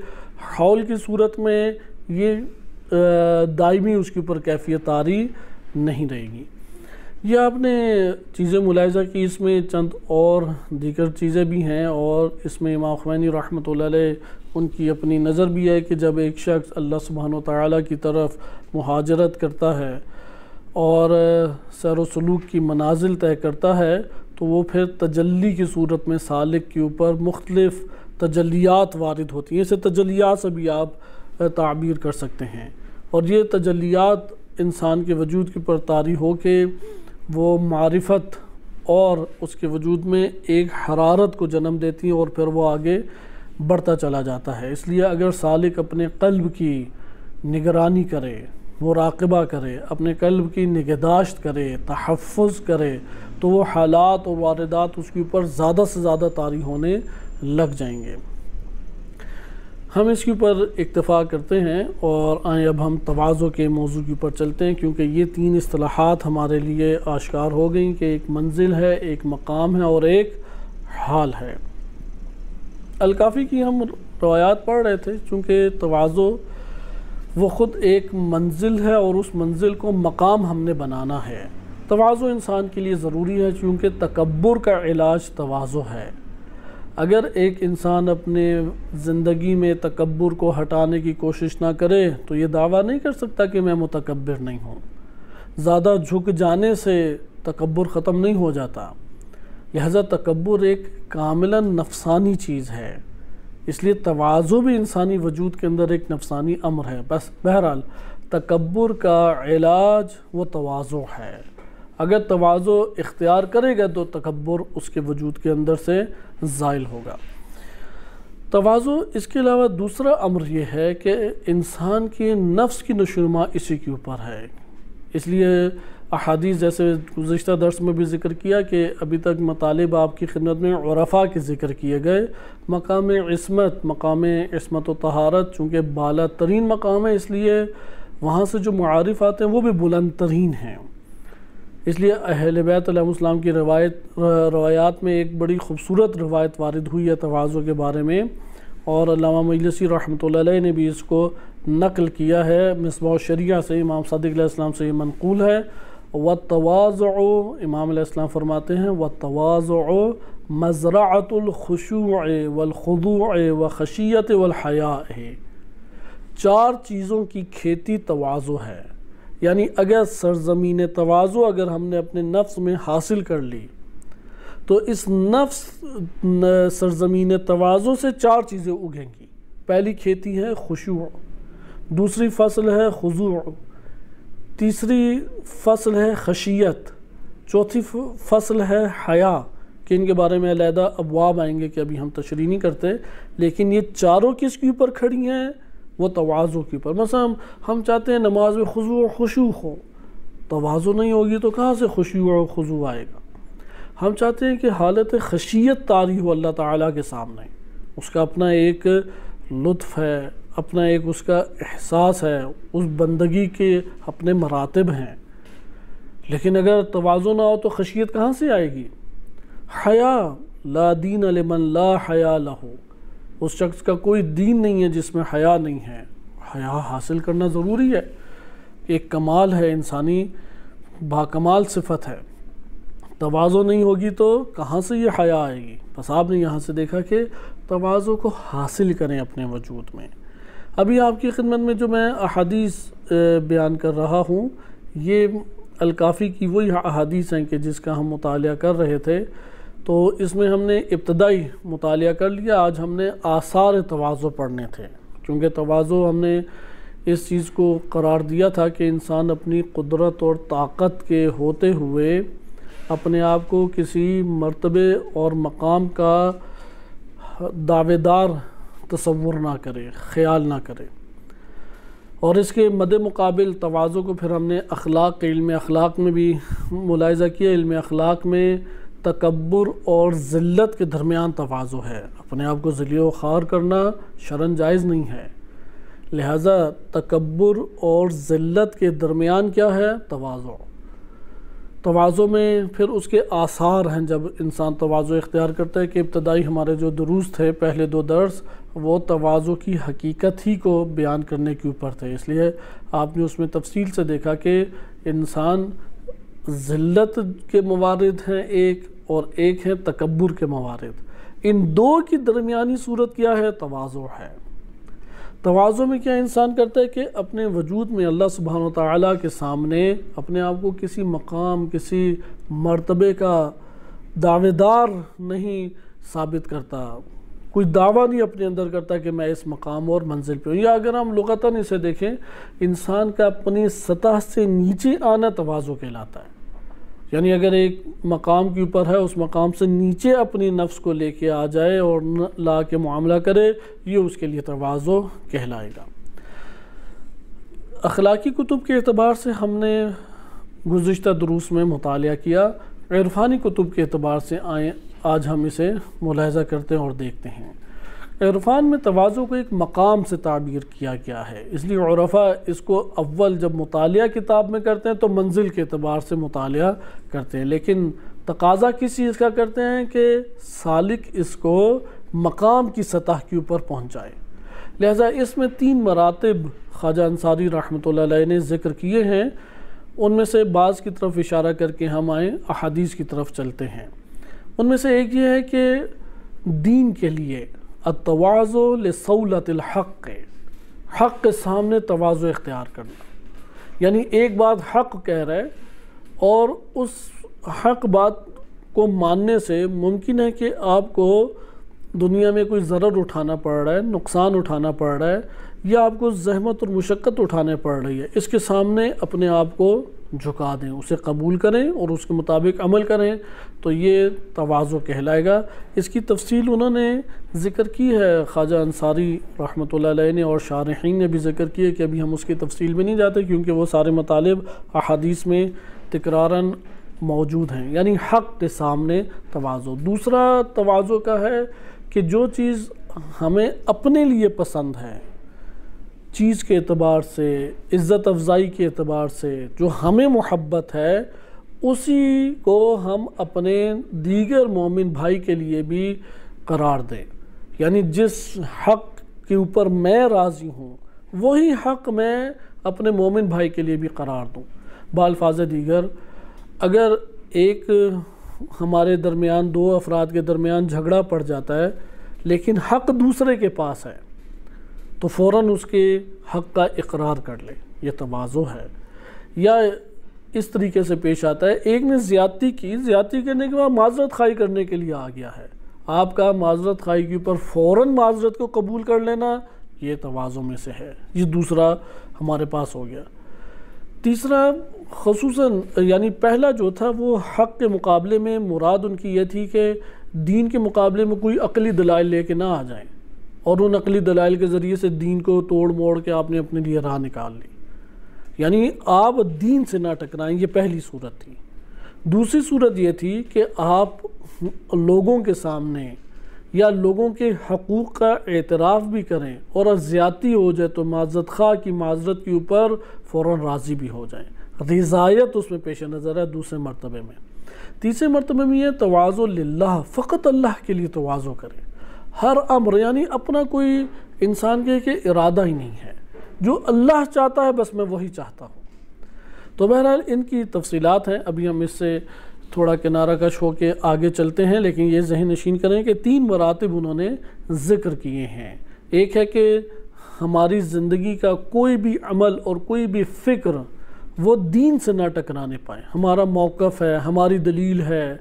S1: حول کی صورت میں یہ دائمی اس کے اوپر کیفیت طاری نہیں رہے گی. یہ آپ نے چیزیں ملاحظہ کی, اس میں چند اور دیگر چیزیں بھی ہیں, اور اس میں امام خمینی رحمۃ اللہ علیہ ان کی اپنی نظر بھی ہے کہ جب ایک شخص اللہ سبحانہ و تعالیٰ کی طرف مہاجرت کرتا ہے اور سیر و سلوک کی منازل طے کرتا ہے تو وہ پھر تجلی کی صورت میں سالک کے اوپر مختلف تجلیات وارد ہوتی ہیں. اسے تجلیات سے بھی آپ تعبیر کر سکتے ہیں, اور یہ تجلیات انسان کے وجود کے اوپر طاری ہو کے وہ معرفت اور اس کے وجود میں ایک حرارت کو جنم دیتی ہیں اور پھر وہ آگے بڑھتا چلا جاتا ہے. اس لیے اگر سالک اپنے قلب کی نگرانی کرے, مراقبہ کرے, اپنے قلب کی نگہداشت کرے, تحفظ کرے, تو وہ حالات اور واردات اس کے اوپر زیادہ سے زیادہ طاری ہونے لگ جائیں گے. ہم اس کے اوپر اکتفا کرتے ہیں اور آئیں اب ہم تواضع کے موضوع کے اوپر چلتے ہیں, کیونکہ یہ تین اصطلاحات ہمارے لیے آشکار ہو گئیں کہ ایک منزل ہے, ایک مقام ہے اور ایک حال ہے. الکافی کی ہم روایات پڑھ رہے تھے, چونکہ تواضع وہ خود ایک منزل ہے اور اس منزل کو مقام ہم نے بنانا ہے. تواضع انسان کے لیے ضروری ہے, چونکہ تکبر کا علاج تواضع ہے. اگر ایک انسان اپنے زندگی میں تکبر کو ہٹانے کی کوشش نہ کرے تو یہ دعویٰ نہیں کر سکتا کہ میں متکبر نہیں ہوں. زیادہ جھک جانے سے تکبر ختم نہیں ہو جاتا. لہذا تکبر ایک کاملاً نفسانی چیز ہے, اس لیے تواضع بھی انسانی وجود کے اندر ایک نفسانی امر ہے. بس بہرحال تکبر کا علاج وہ تواضع ہے. اگر تواضع اختیار کرے گا تو تکبر اس کے وجود کے اندر سے زائل ہوگا. تواضع اس کے علاوہ دوسرا امر یہ ہے کہ انسان کی نفس کی نشوونما اسی کے اوپر ہے. اس لیے احادیث جیسے گزشتہ درس میں بھی ذکر کیا کہ ابھی تک مطالب آپ کی خدمت میں عرفاء کے ذکر کیے گئے. مقام عصمت و طہارت چونکہ بالا ترین مقام ہے، اس لیے وہاں سے جو معارف آتے ہیں وہ بھی بلند ترین ہیں. اس لیے اہل بیت علیہ السلام کی روایات میں ایک بڑی خوبصورت روایت وارد ہوئی ہے تواضع کے بارے میں، اور علامہ مجلسی رحمۃ اللہ علیہ نے بھی اس کو نقل کیا ہے. مصباح الشریعہ سے امام صادق علیہ السلام سے یہ منقول ہے. وَالتَّوَاضُعُ امام علیہ السلام فرماتے ہیں وَالتَّوَاضُعُ مَزْرَعَةُ الْخُشُوعِ وَالْخُضُوعِ وَخَشِيَّةِ وَالْحَيَاءِ. 4 چیزوں کی کھیتی تواضع ہے. یعنی اگر سرزمین تواضع اگر ہم نے اپنے نفس میں حاصل کر لی تو اس نفس سرزمین تواضع سے 4 چیزیں اگیں گی. پہلی کھیتی ہے خشوع، دوسری فصل ہے خضوع، تیسری فصل ہے خشیت، چوتھی فصل ہے حیا، کہ ان کے بارے میں علیحدہ ابواب آئیں گے کہ ابھی ہم تشریح نہیں کرتے. لیکن یہ چاروں کس کے اوپر کھڑی ہیں؟ وہ تواضع کے اوپر. مثلا ہم چاہتے ہیں نماز میں خضوع و خشوع ہو، تواضع نہیں ہوگی تو کہاں سے خشوع و خضوع آئے گا؟ ہم چاہتے ہیں کہ حالت خشیت طاری ہو اللہ تعالیٰ کے سامنے، اس کا اپنا ایک لطف ہے، اپنا ایک اس کا احساس ہے، اس بندگی کے اپنے مراتب ہیں. لیکن اگر تواضع نہ ہو تو خشیت کہاں سے آئے گی؟ حیا لا دین لمن لا حیا لہ، اس شخص کا کوئی دین نہیں ہے جس میں حیا نہیں ہے. حیا حاصل کرنا ضروری ہے، ایک کمال ہے، انسانی باکمال صفت ہے. تواضع نہیں ہوگی تو کہاں سے یہ حیا آئے گی؟ بس آپ نے یہاں سے دیکھا کہ تواضع کو حاصل کریں اپنے وجود میں. ابھی آپ کی خدمت میں جو میں احادیث بیان کر رہا ہوں یہ الکافی کی وہی احادیث ہیں کہ جس کا ہم مطالعہ کر رہے تھے. تو اس میں ہم نے ابتدائی مطالعہ کر لیا. آج ہم نے آثار تواضع پڑھنے تھے، کیونکہ تواضع ہم نے اس چیز کو قرار دیا تھا کہ انسان اپنی قدرت اور طاقت کے ہوتے ہوئے اپنے آپ کو کسی مرتبے اور مقام کا دعوے دار تصور نہ کرے، خیال نہ کرے. اور اس کے مد مقابل تواضع کو پھر ہم نے علم اخلاق میں بھی ملاحظہ کیا. علم اخلاق میں تکبر اور ذلت کے درمیان تواضع ہے. اپنے آپ کو ذلیل و خوار کرنا شرعاً جائز نہیں ہے، لہٰذا تکبر اور ذلت کے درمیان کیا ہے؟ تواضع. تواضع میں پھر اس کے آثار ہیں جب انسان تواضع اختیار کرتا ہے، کہ ابتدائی ہمارے جو دروس تھے پہلے 2 درس وہ تواضع کی حقیقت ہی کو بیان کرنے کے اوپر تھے. اس لیے آپ نے اس میں تفصیل سے دیکھا کہ انسان ذلت کے موارد ہیں ایک، اور ایک ہے تکبر کے موارد. ان 2 کی درمیانی صورت کیا ہے؟ تواضع ہے. تواضع میں کیا انسان کرتا ہے کہ اپنے وجود میں اللہ سبحانہ وتعالیٰ کے سامنے اپنے آپ کو کسی مقام، کسی مرتبے کا دعوے دار نہیں ثابت کرتا، کوئی دعویٰ نہیں اپنے اندر کرتا کہ میں اس مقام اور منزل پہ ہوں. یا اگر ہم لغتاً اسے دیکھیں، انسان کا اپنی سطح سے نیچے آنا تواضع کہلاتا ہے. یعنی اگر ایک مقام کے اوپر ہے، اس مقام سے نیچے اپنی نفس کو لے کے آ جائے اور لا کے معاملہ کرے، یہ اس کے لیے تواضع کہلائے گا. اخلاقی کتب کے اعتبار سے ہم نے گزشتہ دروس میں مطالعہ کیا. عرفانی کتب کے اعتبار سے آج ہم اسے ملاحظہ کرتے ہیں اور دیکھتے ہیں. عرفان میں تواضع کو ایک مقام سے تعبیر کیا گیا ہے، اس لیے عرفاء اس کو اول جب مطالعہ کتاب میں کرتے ہیں تو منزل کے اعتبار سے مطالعہ کرتے ہیں، لیکن تقاضا کس چیز کا کرتے ہیں کہ سالک اس کو مقام کی سطح کے اوپر پہنچائے. لہذا اس میں 3 مراتب خواجہ انصاری رحمۃ اللہ علیہ نے ذکر کیے ہیں. ان میں سے بعض کی طرف اشارہ کر کے ہم احادیث کی طرف چلتے ہیں. ان میں سے ایک یہ ہے کہ دین کے لیے التواضع لصولۃ الحق، حق کے سامنے تواضع اختیار کرنا. یعنی ایک بات حق کہہ رہے اور اس حق بات کو ماننے سے ممکن ہے کہ آپ کو دنیا میں کوئی ضرر اٹھانا پڑ رہا ہے، نقصان اٹھانا پڑ رہا ہے، یا آپ کو زحمت اور مشقت اٹھانے پڑ رہی ہے، اس کے سامنے اپنے آپ کو جھکا دیں، اسے قبول کریں اور اس کے مطابق عمل کریں، تو یہ تواضع کہلائے گا۔ اس کی تفصیل انہوں نے ذکر کی ہے، خواجہ انصاری رحمۃ اللہ علیہ نے اور شارحین نے بھی ذکر کی ہے، کہ ابھی ہم اس کی تفصیل میں نہیں جاتے کیونکہ وہ سارے مطالب احادیث میں تکراراً موجود ہیں۔ یعنی حق کے سامنے تواضع۔ دوسرا تواضع کا ہے کہ جو چیز ہمیں اپنے لیے پسند ہے، چیز کے اعتبار سے، عزت افزائی کے اعتبار سے جو ہمیں محبت ہے، اسی کو ہم اپنے دیگر مومن بھائی کے لیے بھی قرار دیں۔ یعنی جس حق کے اوپر میں راضی ہوں، وہی حق میں اپنے مومن بھائی کے لیے بھی قرار دوں۔ بالفاظ دیگر، اگر ایک ہمارے درمیان، دو افراد کے درمیان جھگڑا پڑ جاتا ہے لیکن حق دوسرے کے پاس ہے، تو فوراً اس کے حق کا اقرار کر لے، یہ تواضع ہے۔ یا اس طریقے سے پیش آتا ہے، ایک نے زیادتی کی، زیادتی کرنے کے بعد معذرت خواہی کرنے کے لیے آ گیا ہے، آپ کا معذرت خواہی کے اوپر فوراً معذرت کو قبول کر لینا، یہ تواضع میں سے ہے۔ یہ دوسرا ہمارے پاس ہو گیا۔ تیسرا خصوصاً یعنی پہلا جو تھا وہ حق کے مقابلے میں مراد ان کی یہ تھی کہ دین کے مقابلے میں کوئی عقلی دلائل لے کے نہ آ جائیں اور ان عقلی دلائل کے ذریعے سے دین کو توڑ موڑ کے آپ نے اپنے لیے راہ نکال لی، یعنی آپ دین سے نہ ٹکرائیں، یہ پہلی صورت تھی۔ دوسری صورت یہ تھی کہ آپ لوگوں کے سامنے یا لوگوں کے حقوق کا اعتراف بھی کریں، اور اگر زیادتی ہو جائے تو معذرت خواہ کی معذرت کے اوپر فوراً راضی بھی ہو جائیں۔ رضایت اس میں پیش نظر ہے دوسرے مرتبے میں۔ تیسرے مرتبے میں یہ تواضع للہ، فقط اللہ کے لیے تواضع کریں۔ ہر امر، یعنی اپنا کوئی انسان کے ارادہ ہی نہیں ہے، جو اللہ چاہتا ہے بس میں وہی چاہتا ہوں۔ تو بہرحال ان کی تفصیلات ہیں، ابھی ہم اس سے تھوڑا کنارہ کش ہو کے آگے چلتے ہیں، لیکن یہ ذہن نشین کریں کہ 3 مراتب انہوں نے ذکر کیے ہیں۔ ایک ہے کہ ہماری زندگی کا کوئی بھی عمل اور کوئی بھی فکر وہ دین سے نہ ٹکرانے پائے، ہمارا موقف ہے، ہماری دلیل ہے،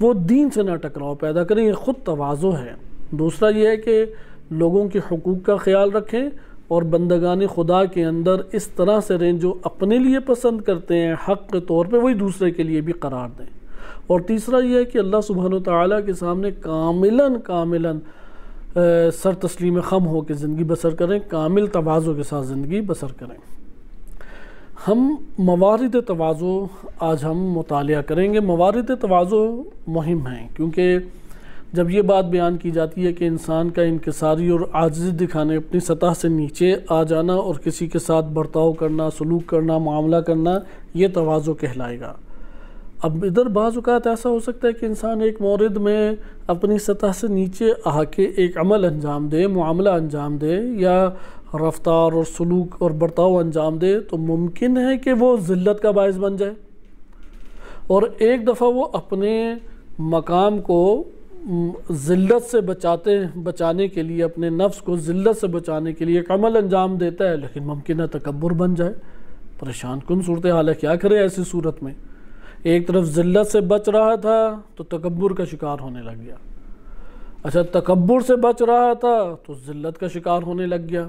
S1: وہ دین سے نہ ٹکراؤ پیدا کریں، یہ خود تواضع ہے۔ دوسرا یہ ہے کہ لوگوں کے حقوق کا خیال رکھیں اور بندگان خدا کے اندر اس طرح سے رہیں جو اپنے لیے پسند کرتے ہیں حق کے طور پہ، وہی دوسرے کے لیے بھی قرار دیں۔ اور تیسرا یہ ہے کہ اللہ سبحانہ وتعالیٰ کے سامنے کاملاً سر تسلیم خم ہو کے زندگی بسر کریں، کامل تواضع کے ساتھ زندگی بسر کریں۔ ہم موارد تواضع آج ہم مطالعہ کریں گے۔ موارد تواضع مہم ہیں، کیونکہ جب یہ بات بیان کی جاتی ہے کہ انسان کا انکساری اور عاجزی دکھانے، اپنی سطح سے نیچے آ جانا اور کسی کے ساتھ برتاؤ کرنا، سلوک کرنا، معاملہ کرنا، یہ تواضع کہلائے گا۔ اب ادھر بعض اوقات ایسا ہو سکتا ہے کہ انسان ایک مورد میں اپنی سطح سے نیچے آ کے ایک عمل انجام دے، معاملہ انجام دے، یا رفتار اور سلوک اور برتاؤ انجام دے، تو ممکن ہے کہ وہ ذلت کا باعث بن جائے، اور ایک دفعہ وہ اپنے مقام کو ذلت سے بچانے کے لیے، اپنے نفس کو ذلت سے بچانے کے لیے ایک عمل انجام دیتا ہے، لیکن ممکن ہے تکبر بن جائے۔ پریشان کن صورتحال ہے، کیا کرے ایسی صورت میں؟ ایک طرف ذلت سے بچ رہا تھا تو تکبر کا شکار ہونے لگ گیا، اچھا تکبر سے بچ رہا تھا تو ذلت کا شکار ہونے لگ گیا۔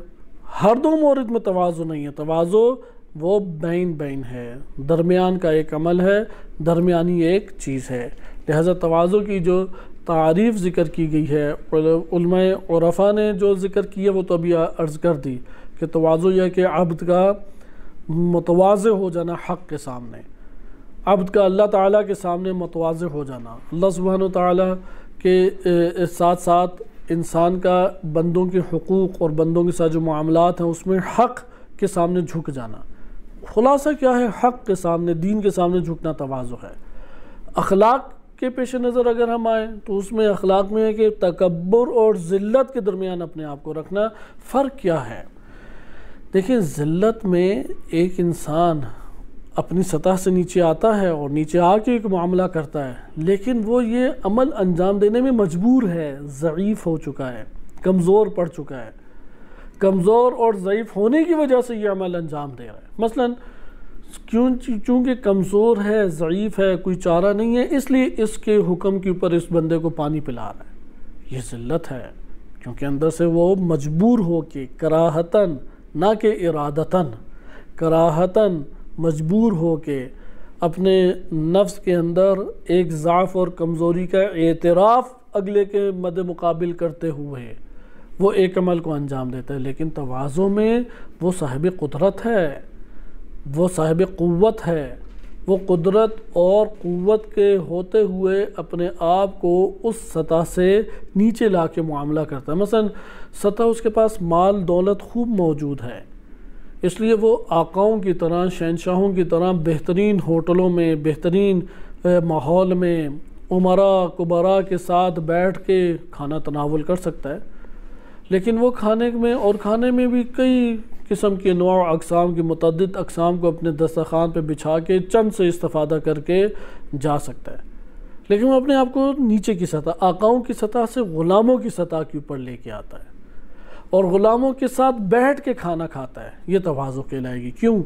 S1: ہر دو مورد میں تواضع نہیں ہے، تواضع وہ بین ہے، درمیان کا ایک عمل ہے، درمیانی ایک چیز ہے۔ لہذا تواضع کی جو تعریف ذکر کی گئی ہے، علماء عرفا نے جو ذکر کیا وہ تو ابھی عرض کر دی کہ تواضع یہ ہے کہ عبد کا متواضع ہو جانا حق کے سامنے، عبد کا اللہ تعالیٰ کے سامنے متواضع ہو جانا، اللہ سبحانہ وتعالیٰ کے ساتھ ساتھ انسان کا بندوں کے حقوق اور بندوں کے ساتھ جو معاملات ہیں اس میں حق کے سامنے جھک جانا۔ خلاصہ کیا ہے؟ حق کے سامنے، دین کے سامنے جھکنا تواضع ہے۔ اخلاق کے پیش نظر اگر ہم آئیں تو اس میں اخلاق میں ہے کہ تکبر اور ذلت کے درمیان اپنے آپ کو رکھنا۔ فرق کیا ہے؟ دیکھیں، ذلت میں ایک انسان اپنی سطح سے نیچے آتا ہے اور نیچے آ کے ایک معاملہ کرتا ہے، لیکن وہ یہ عمل انجام دینے میں مجبور ہے، ضعیف ہو چکا ہے، کمزور پڑ چکا ہے، کمزور اور ضعیف ہونے کی وجہ سے یہ عمل انجام دے رہا ہے۔ مثلاً چونکہ کمزور ہے، ضعیف ہے، کوئی چارہ نہیں ہے، اس لیے اس کے حکم کے اوپر اس بندے کو پانی پلا رہا ہے۔ یہ ذلت ہے، کیونکہ اندر سے وہ مجبور ہو کے کراہتاً، نہ کہ ارادتاً، کراہتاً مجبور ہو کے اپنے نفس کے اندر ایک ضعف اور کمزوری کا اعتراف اگلے کے مد مقابل کرتے ہوئے وہ ایک عمل کو انجام دیتا ہے۔ لیکن تواضع میں وہ صاحب قدرت ہے، وہ صاحب قوت ہے، وہ قدرت اور قوت کے ہوتے ہوئے اپنے آپ کو اس سطح سے نیچے لا کے معاملہ کرتا ہے۔ مثلا سطح اس کے پاس مال دولت خوب موجود ہے، اس لیے وہ آقاؤں کی طرح، شہنشاہوں کی طرح بہترین ہوٹلوں میں، بہترین ماحول میں امراء کبراء کے ساتھ بیٹھ کے کھانا تناول کر سکتا ہے۔ لیکن وہ کھانے میں بھی کئی قسم کی انواع و اقسام کی متعدد اقسام کو اپنے دسترخوان پہ بچھا کے چند سے استفادہ کر کے جا سکتا ہے، لیکن وہ اپنے آپ کو نیچے کی سطح، آقاؤں کی سطح سے غلاموں کی سطح کے اوپر لے کے آتا ہے اور غلاموں کے ساتھ بیٹھ کے کھانا کھاتا ہے۔ یہ تواضع کہلائے گی۔ کیوں؟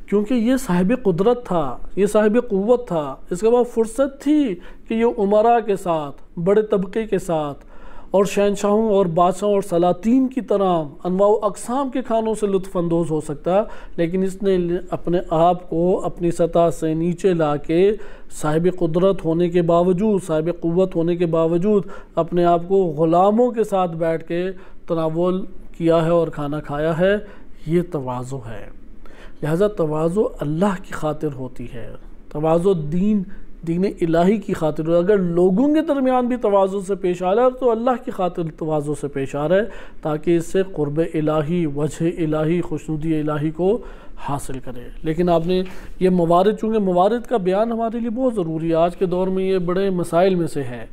S1: کیونکہ یہ صاحب قدرت تھا، یہ صاحب قوت تھا، اس کے بعد فرصت تھی کہ یہ امراء کے ساتھ، بڑے طبقے کے ساتھ اور شہنشاہوں اور بادشاہوں اور سلاطین کی طرح انواع و اقسام کے کھانوں سے لطف اندوز ہو سکتا، لیکن اس نے اپنے آپ کو اپنی سطح سے نیچے لا کے صاحب قدرت ہونے کے باوجود، صاحب قوت ہونے کے باوجود اپنے آپ کو غلاموں کے ساتھ بیٹھ کے تناول کیا ہے اور کھانا کھایا ہے۔ یہ تواضع ہے۔ لہذا تواضع اللہ کی خاطر ہوتی ہے، تواضع دین الہی کی خاطر۔ اگر لوگوں کے درمیان بھی تواضع سے پیش آ رہا ہے تو اللہ کی خاطر تواضع سے پیش آ رہا ہے، تاکہ اس سے قرب الہی، وجہ الہی، خوشنودی الہی کو حاصل کرے۔ لیکن آپ نے یہ موارد، چونکہ موارد کا بیان ہمارے لیے بہت ضروری ہے، آج کے دور میں یہ بڑے مسائل میں سے ہے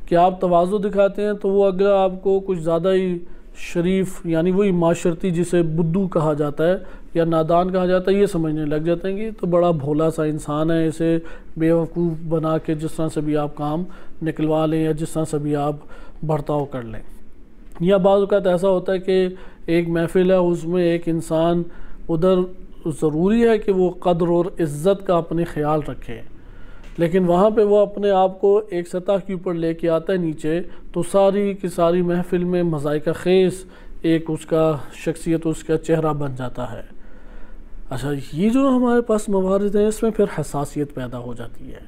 S1: کہ آپ تواضع دکھاتے ہیں تو وہ اگلا آپ کو کچھ زیادہ ہی شریف، یعنی وہی معاشرتی جسے بدو کہا جاتا ہے یا نادان کہا جاتا ہے، یہ سمجھنے لگ جاتے ہیں کہ تو بڑا بھولا سا انسان ہے، اسے بے وقوف بنا کے جس طرح سے بھی آپ کام نکلوا لیں یا جس طرح سے بھی آپ برتاؤ کر لیں۔ یا بعض اوقات ایسا ہوتا ہے کہ ایک محفل ہے، اس میں ایک انسان ادھر ضروری ہے کہ وہ قدر اور عزت کا اپنے خیال رکھے، لیکن وہاں پہ وہ اپنے آپ کو ایک سطح کے اوپر لے کے آتا ہے نیچے، تو ساری کی ساری محفل میں مذائقہ خیز ایک اس کا شخصیت، اس کا چہرہ بن جاتا ہے۔ اچھا، یہ جو ہمارے پاس موارد ہیں اس میں پھر حساسیت پیدا ہو جاتی ہے۔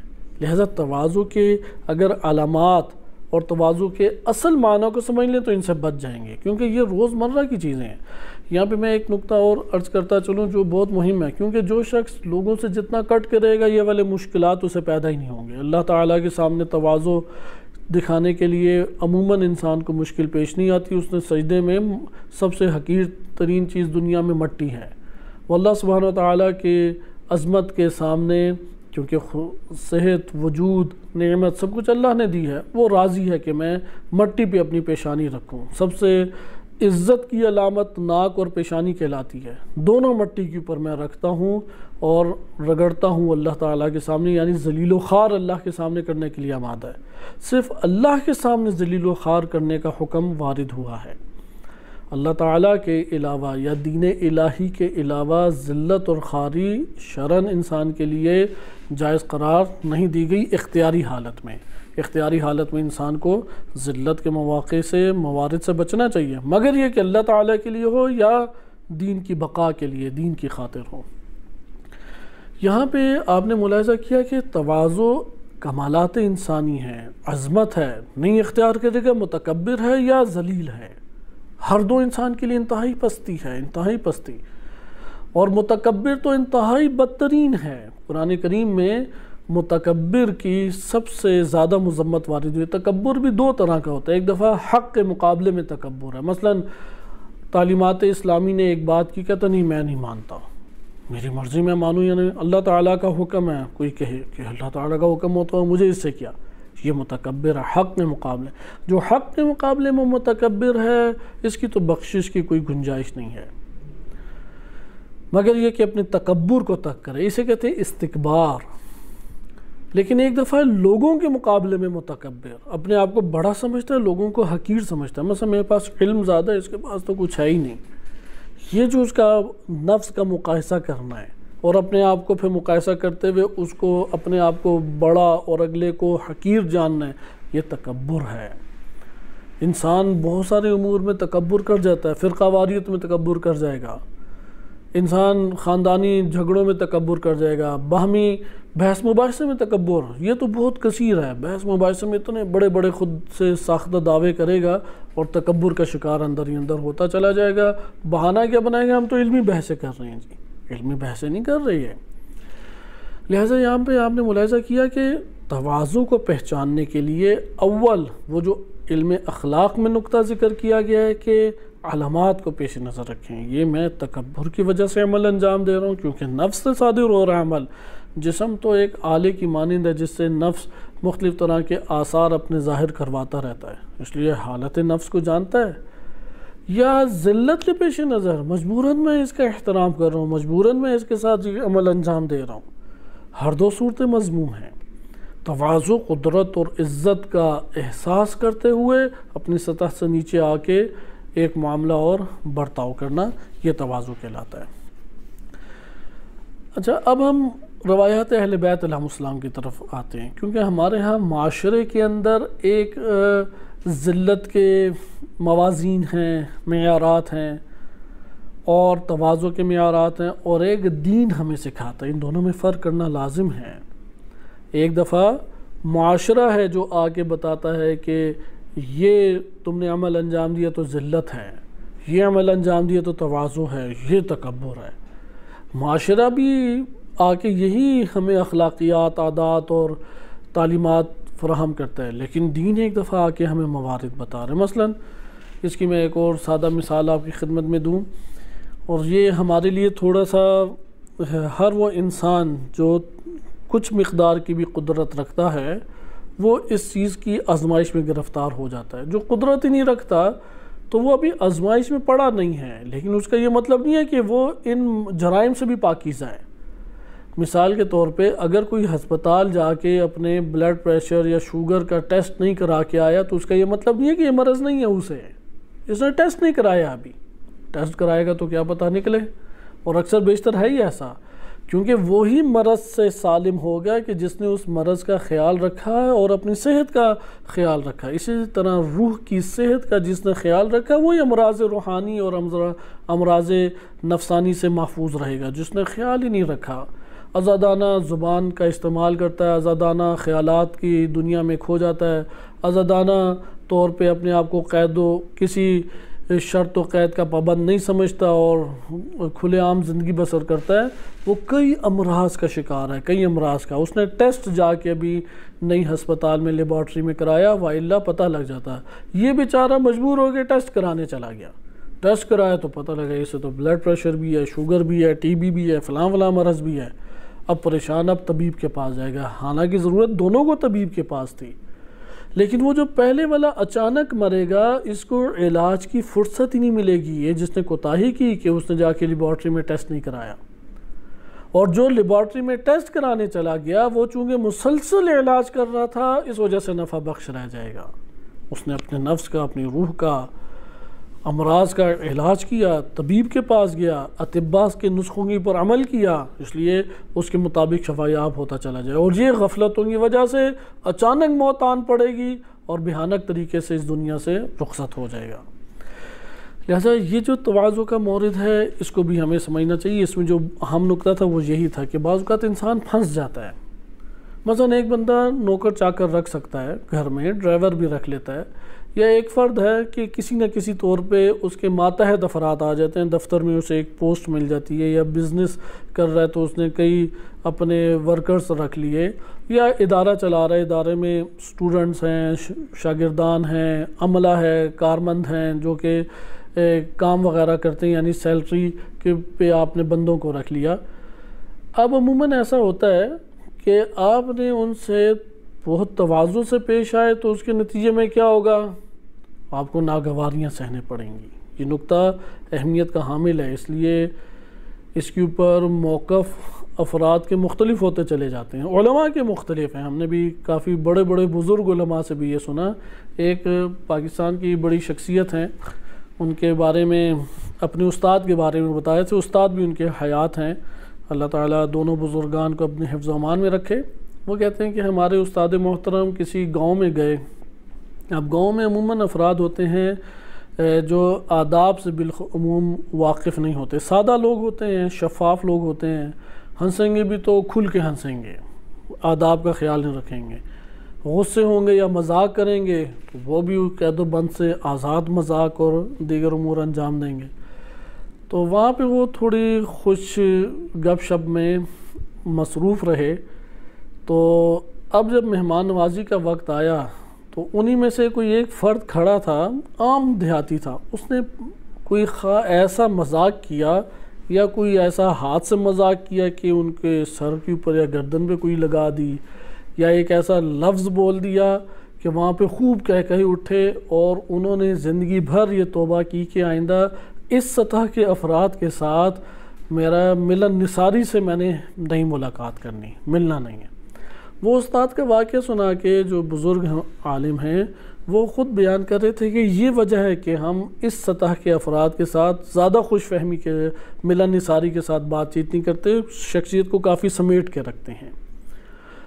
S1: لہذا تواضع کے اگر علامات اور تواضع کے اصل معنی کو سمجھ لیں تو ان سے بچ جائیں گے، کیونکہ یہ روزمرہ کی چیزیں ہیں۔ یہاں پہ میں ایک نقطہ اور عرض کرتا چلوں جو بہت مہم ہے، کیونکہ جو شخص لوگوں سے جتنا کٹ کے رہے گا یہ والے مشکلات اسے پیدا ہی نہیں ہوں گے۔ اللہ تعالیٰ کے سامنے تواضع دکھانے کے لیے عموماً انسان کو مشکل پیش نہیں آتی۔ اس نے سجدے میں سب سے حقیر ترین چیز دنیا میں مٹی ہے، وہ اللہ سبحانہ و تعالیٰ کے عظمت کے سامنے، کیونکہ صحت، وجود، نعمت سب کچھ اللہ نے دی ہے، وہ راضی ہے کہ میں مٹی پہ اپنی پیشانی رکھوں۔ سب سے عزت کی علامت ناک اور پیشانی کہلاتی ہے، دونوں مٹی کے اوپر میں رکھتا ہوں اور رگڑتا ہوں اللہ تعالیٰ کے سامنے، یعنی ذلیل و خوار اللہ کے سامنے کرنے کے لیے آمادہ ہے۔ صرف اللہ کے سامنے ذلیل و خوار کرنے کا حکم وارد ہوا ہے۔ اللہ تعالیٰ کے علاوہ یا دین الہی کے علاوہ ذلت اور خواری شرعاً انسان کے لیے جائز قرار نہیں دی گئی۔ اختیاری حالت میں انسان کو ذلت کے مواقع سے، موارد سے بچنا چاہیے، مگر یہ کہ اللہ تعالیٰ کے لیے ہو یا دین کی بقا کے لیے، دین کی خاطر ہو۔ یہاں پہ آپ نے ملاحظہ کیا کہ تواضع کمالات انسانی ہے، عظمت ہے، نہیں اختیار کرے گا متکبر ہے یا ذلیل ہے، ہر دو انسان کے لیے انتہائی پستی ہے، انتہائی پستی، اور متکبر تو انتہائی بدترین ہے۔ قرآن کریم میں متکبر کی سب سے زیادہ مذمت وارد ہوئی۔ تکبر بھی دو طرح کا ہوتا ہے، ایک دفعہ حق کے مقابلے میں تکبر ہے، مثلا تعلیمات اسلامی نے ایک بات کی، کہتا نہیں میں نہیں مانتا، میری مرضی میں مانوں، یعنی اللہ تعالیٰ کا حکم ہے، کوئی کہے کہ اللہ تعالیٰ کا حکم ہوتا ہے مجھے اس سے کیا، یہ متکبر ہے حق کے مقابلے۔ جو حق کے مقابلے میں متکبر ہے اس کی تو بخشش کی کوئی گنجائش نہیں ہے، مگر یہ کہ اپنے تکبر کو ترک کرے، اسے کہتے ہیں استکبار۔ لیکن ایک دفعہ لوگوں کے مقابلے میں متکبر، اپنے آپ کو بڑا سمجھتا ہے، لوگوں کو حقیر سمجھتا ہے، مثلا میرے پاس علم زیادہ ہے، اس کے پاس تو کچھ ہے ہی نہیں، یہ جو اس کا نفس کا مقایسہ کرنا ہے اور اپنے آپ کو پھر مقایسہ کرتے ہوئے اس کو اپنے آپ کو بڑا اور اگلے کو حقیر جاننا ہے، یہ تکبر ہے۔ انسان بہت سارے امور میں تکبر کر جاتا ہے، فرقہ واریت میں تکبر کر جائے گا، انسان خاندانی جھگڑوں میں تکبر کر جائے گا، باہمی بحث مباحثے میں تکبر، یہ تو بہت کثیر ہے، بحث مباحثے میں اتنے بڑے بڑے خود سے ساختہ دعوے کرے گا اور تکبر کا شکار اندر ہی اندر ہوتا چلا جائے گا۔ بہانہ کیا بنائے گا، ہم تو علمی بحثیں کر رہے ہیں جی، علمی بحثیں نہیں کر رہی ہے۔ لہٰذا یہاں پہ آپ نے ملاحظہ کیا کہ تواضع کو پہچاننے کے لیے اول وہ جو علم اخلاق میں نقطہ ذکر کیا گیا ہے کہ علامات کو پیش نظر رکھیں، یہ میں تکبر کی وجہ سے عمل انجام دے رہا ہوں کیونکہ نفس سے صادر ہو رہا ہے عمل۔ جسم تو ایک آلے کی مانند ہے جس سے نفس مختلف طرح کے آثار اپنے ظاہر کرواتا رہتا ہے، اس لیے حالت نفس کو جانتا ہے۔ یا ذلت کے پیش نظر مجبوراً میں اس کا احترام کر رہا ہوں، مجبوراً میں اس کے ساتھ عمل انجام دے رہا ہوں، ہر دو صورتیں مذموم ہیں۔ تواضع قدرت اور عزت کا احساس کرتے ہوئے اپنی سطح سے نیچے آ کے ایک معاملہ اور برتاؤ کرنا، یہ تواضع کہلاتا ہے۔ اچھا، اب ہم روایات اہل بیت علیہم السلام کی طرف آتے ہیں، کیونکہ ہمارے ہاں معاشرے کے اندر ایک ذلت کے موازین ہیں، معیارات ہیں، اور تواضع کے معیارات ہیں، اور ایک دین ہمیں سکھاتا ہے، ان دونوں میں فرق کرنا لازم ہے۔ ایک دفعہ معاشرہ ہے جو آ کے بتاتا ہے کہ یہ تم نے عمل انجام دیا تو ذلت ہے، یہ عمل انجام دیا تو تواضع ہے، یہ تکبر ہے۔ معاشرہ بھی آ کے یہی ہمیں اخلاقیات، عادات اور تعلیمات فراہم کرتا ہے، لیکن دین ایک دفعہ آ کے ہمیں موارد بتا رہے ہیں۔ مثلا اس کی میں ایک اور سادہ مثال آپ کی خدمت میں دوں، اور یہ ہمارے لیے تھوڑا سا ہر وہ انسان جو کچھ مقدار کی بھی قدرت رکھتا ہے وہ اس چیز کی آزمائش میں گرفتار ہو جاتا ہے۔ جو قدرت ہی نہیں رکھتا تو وہ ابھی آزمائش میں پڑا نہیں ہے، لیکن اس کا یہ مطلب نہیں ہے کہ وہ ان جرائم سے بھی پاکیزہ ہے۔ مثال کے طور پہ اگر کوئی ہسپتال جا کے اپنے بلڈ پریشر یا شوگر کا ٹیسٹ نہیں کرا کے آیا تو اس کا یہ مطلب نہیں ہے کہ یہ مرض نہیں ہے اسے، اس نے ٹیسٹ نہیں کرایا، ابھی ٹیسٹ کرائے گا تو کیا پتہ نکلے، اور اکثر بیشتر ہے ہی ایسا، کیونکہ وہی مرض سے سالم ہو گیا کہ جس نے اس مرض کا خیال رکھا ہے اور اپنی صحت کا خیال رکھا ہے۔ اسی طرح روح کی صحت کا جس نے خیال رکھا وہی امراض روحانی اور امراض نفسانی سے محفوظ رہے گا۔ جس نے خیال ہی نہیں رکھا، آزادانہ زبان کا استعمال کرتا ہے، آزادانہ خیالات کی دنیا میں کھو جاتا ہے، آزادانہ طور پہ اپنے آپ کو قید و کسی شرط و قید کا پابند نہیں سمجھتا اور کھلے عام زندگی بسر کرتا ہے، وہ کئی امراض کا شکار ہے، کئی امراض کا۔ اس نے ٹیسٹ جا کے بھی نئی ہسپتال میں لیبارٹری میں کرایا، وائلہ پتہ لگ جاتا ہے۔ یہ بیچارہ مجبور ہو کے ٹیسٹ کرانے چلا گیا، ٹیسٹ کرایا تو پتہ لگا اسے تو بلڈ پریشر بھی ہے، شوگر بھی ہے، ٹی بی بھی ہے، فلاں فلاں مرض بھی ہے۔ اب پریشان، اب طبیب کے پاس جائے گا، حالانکہ ضرورت دونوں کو طبیب کے پاس تھی، لیکن وہ جو پہلے والا اچانک مرے گا اس کو علاج کی فرصت ہی نہیں ملے گی، یہ جس نے کوتاہی کی کہ اس نے جا کے لیبارٹری میں ٹیسٹ نہیں کرایا، اور جو لیبارٹری میں ٹیسٹ کرانے چلا گیا وہ چونکہ مسلسل علاج کر رہا تھا اس وجہ سے نفع بخش رہ جائے گا۔ اس نے اپنے نفس کا، اپنی روح کا، امراض کا علاج کیا، طبیب کے پاس گیا، اطباء کے نسخوں پر عمل کیا، اس لیے اس کے مطابق شفا یاب ہوتا چلا جائے، اور یہ غفلتوں کی وجہ سے اچانک موت آن پڑے گی اور بھیانک طریقے سے اس دنیا سے رخصت ہو جائے گا۔ لہٰذا یہ جو تواضع کا مورد ہے اس کو بھی ہمیں سمجھنا چاہیے۔ اس میں جو اہم نقطہ تھا وہ یہی تھا کہ بعض اوقات انسان پھنس جاتا ہے۔ مثلا ایک بندہ نوکر چاکر رکھ سکتا ہے گھر میں، ڈرائیور بھی رکھ لیتا ہے، یا ایک فرد ہے کہ کسی نہ کسی طور پہ اس کے ماتحت افراد آ جاتے ہیں، دفتر میں اسے ایک پوسٹ مل جاتی ہے، یا بزنس کر رہا ہے تو اس نے کئی اپنے ورکرز رکھ لیے، یا ادارہ چلا رہا ہے، ادارے میں سٹوڈنٹس ہیں، شاگردان ہیں، عملہ ہے، کارمند ہیں جو کہ کام وغیرہ کرتے ہیں، یعنی سیلری کے پہ آپ نے بندوں کو رکھ لیا۔ اب عموماً ایسا ہوتا ہے کہ آپ نے ان سے بہت تواضع سے پیش آئے تو اس کے نتیجے میں کیا ہوگا، آپ کو ناگواریاں سہنے پڑیں گی۔ یہ نقطہ اہمیت کا حامل ہے، اس لیے اس کے اوپر موقف افراد کے مختلف ہوتے چلے جاتے ہیں، علماء کے مختلف ہیں۔ ہم نے بھی کافی بڑے بڑے بزرگ علماء سے بھی یہ سنا۔ ایک پاکستان کی بڑی شخصیت ہیں، ان کے بارے میں اپنے استاد کے بارے میں بتایا تھے، استاد بھی ان کے حیات ہیں، اللہ تعالیٰ دونوں بزرگان کو اپنے حفظ و امان میں رکھے۔ وہ کہتے ہیں کہ ہمارے استاد محترم کسی گاؤں میں گئے اب گاؤں میں عموماً افراد ہوتے ہیں جو آداب سے بالعموم واقف نہیں ہوتے، سادہ لوگ ہوتے ہیں، شفاف لوگ ہوتے ہیں، ہنسیں گے بھی تو کھل کے ہنسیں گے، آداب کا خیال نہیں رکھیں گے، غصے ہوں گے یا مذاق کریں گے تو وہ بھی قید و بند سے آزاد مذاق اور دیگر امور انجام دیں گے، تو وہاں پہ وہ تھوڑی خوش گپ شپ میں مصروف رہے۔ تو اب جب مہمان نوازی کا وقت آیا تو انہی میں سے کوئی ایک فرد کھڑا تھا، عام دیہاتی تھا، اس نے کوئی ایسا مذاق کیا یا کوئی ایسا ہاتھ سے مذاق کیا کہ ان کے سر کے اوپر یا گردن پہ کوئی لگا دی، یا ایک ایسا لفظ بول دیا کہ وہاں پہ خوب کہے اٹھے، اور انہوں نے زندگی بھر یہ توبہ کی کہ آئندہ اس سطح کے افراد کے ساتھ میرا ملن نثاری سے میں نے نہیں ملاقات کرنی، ملنا نہیں ہے۔ وہ استاد کا واقعہ سنا کے جو بزرگ عالم ہیں وہ خود بیان کر رہے تھے کہ یہ وجہ ہے کہ ہم اس سطح کے افراد کے ساتھ زیادہ خوش فہمی کے ملن نثاری کے ساتھ بات چیت نہیں کرتے، شخصیت کو کافی سمیٹ کے رکھتے ہیں۔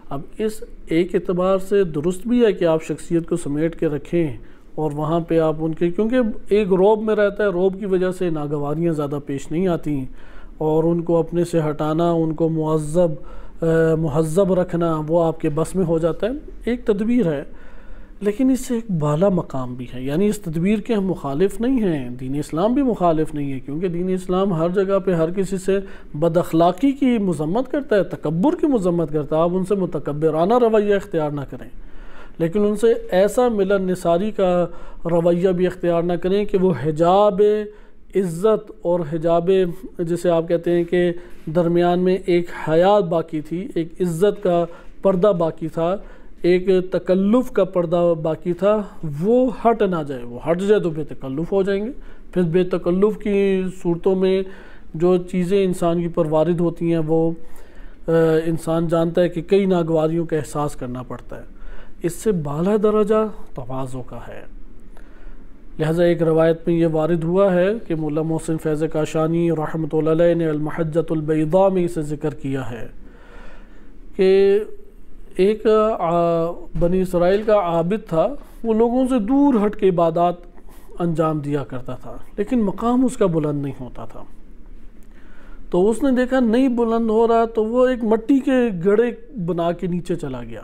S1: اب اس ایک اعتبار سے درست بھی ہے کہ آپ شخصیت کو سمیٹ کے رکھیں اور وہاں پہ آپ ان کے، کیونکہ ایک رعب میں رہتا ہے، رعب کی وجہ سے ناگواریاں زیادہ پیش نہیں آتی، اور ان کو اپنے سے ہٹانا، ان کو مہذب رکھنا وہ آپ کے بس میں ہو جاتا ہے، ایک تدبیر ہے، لیکن اس سے ایک بالا مقام بھی ہے، یعنی اس تدبیر کے ہم مخالف نہیں ہیں، دین اسلام بھی مخالف نہیں ہے، کیونکہ دین اسلام ہر جگہ پہ ہر کسی سے بد اخلاقی کی مذمت کرتا ہے، تکبر کی مذمت کرتا ہے، آپ ان سے متکبرانہ رویہ اختیار نہ کریں، لیکن ان سے ایسا ملن نثاری کا رویہ بھی اختیار نہ کریں کہ وہ حجاب عزت اور حجاب، جسے آپ کہتے ہیں کہ درمیان میں ایک حیات باقی تھی، ایک عزت کا پردہ باقی تھا، ایک تکلف کا پردہ باقی تھا، وہ ہٹ نہ جائے، وہ ہٹ جائے تو بے تکلف ہو جائیں گے، پھر بے تکلف کی صورتوں میں جو چیزیں انسان کی پر وارد ہوتی ہیں وہ انسان جانتا ہے کہ کئی ناگواریوں کا احساس کرنا پڑتا ہے، اس سے بالا درجہ تواضع کا ہے۔ لہٰذا ایک روایت میں یہ وارد ہوا ہے کہ مولا محسن فیض کاشانی رحمۃ اللہ علیہ نے المحجۃ البیضاء میں اسے ذکر کیا ہے کہ ایک بنی اسرائیل کا عابد تھا، وہ لوگوں سے دور ہٹ کے عبادات انجام دیا کرتا تھا، لیکن مقام اس کا بلند نہیں ہوتا تھا، تو اس نے دیکھا نہیں بلند ہو رہا، تو وہ ایک مٹی کے گڑھے بنا کے نیچے چلا گیا،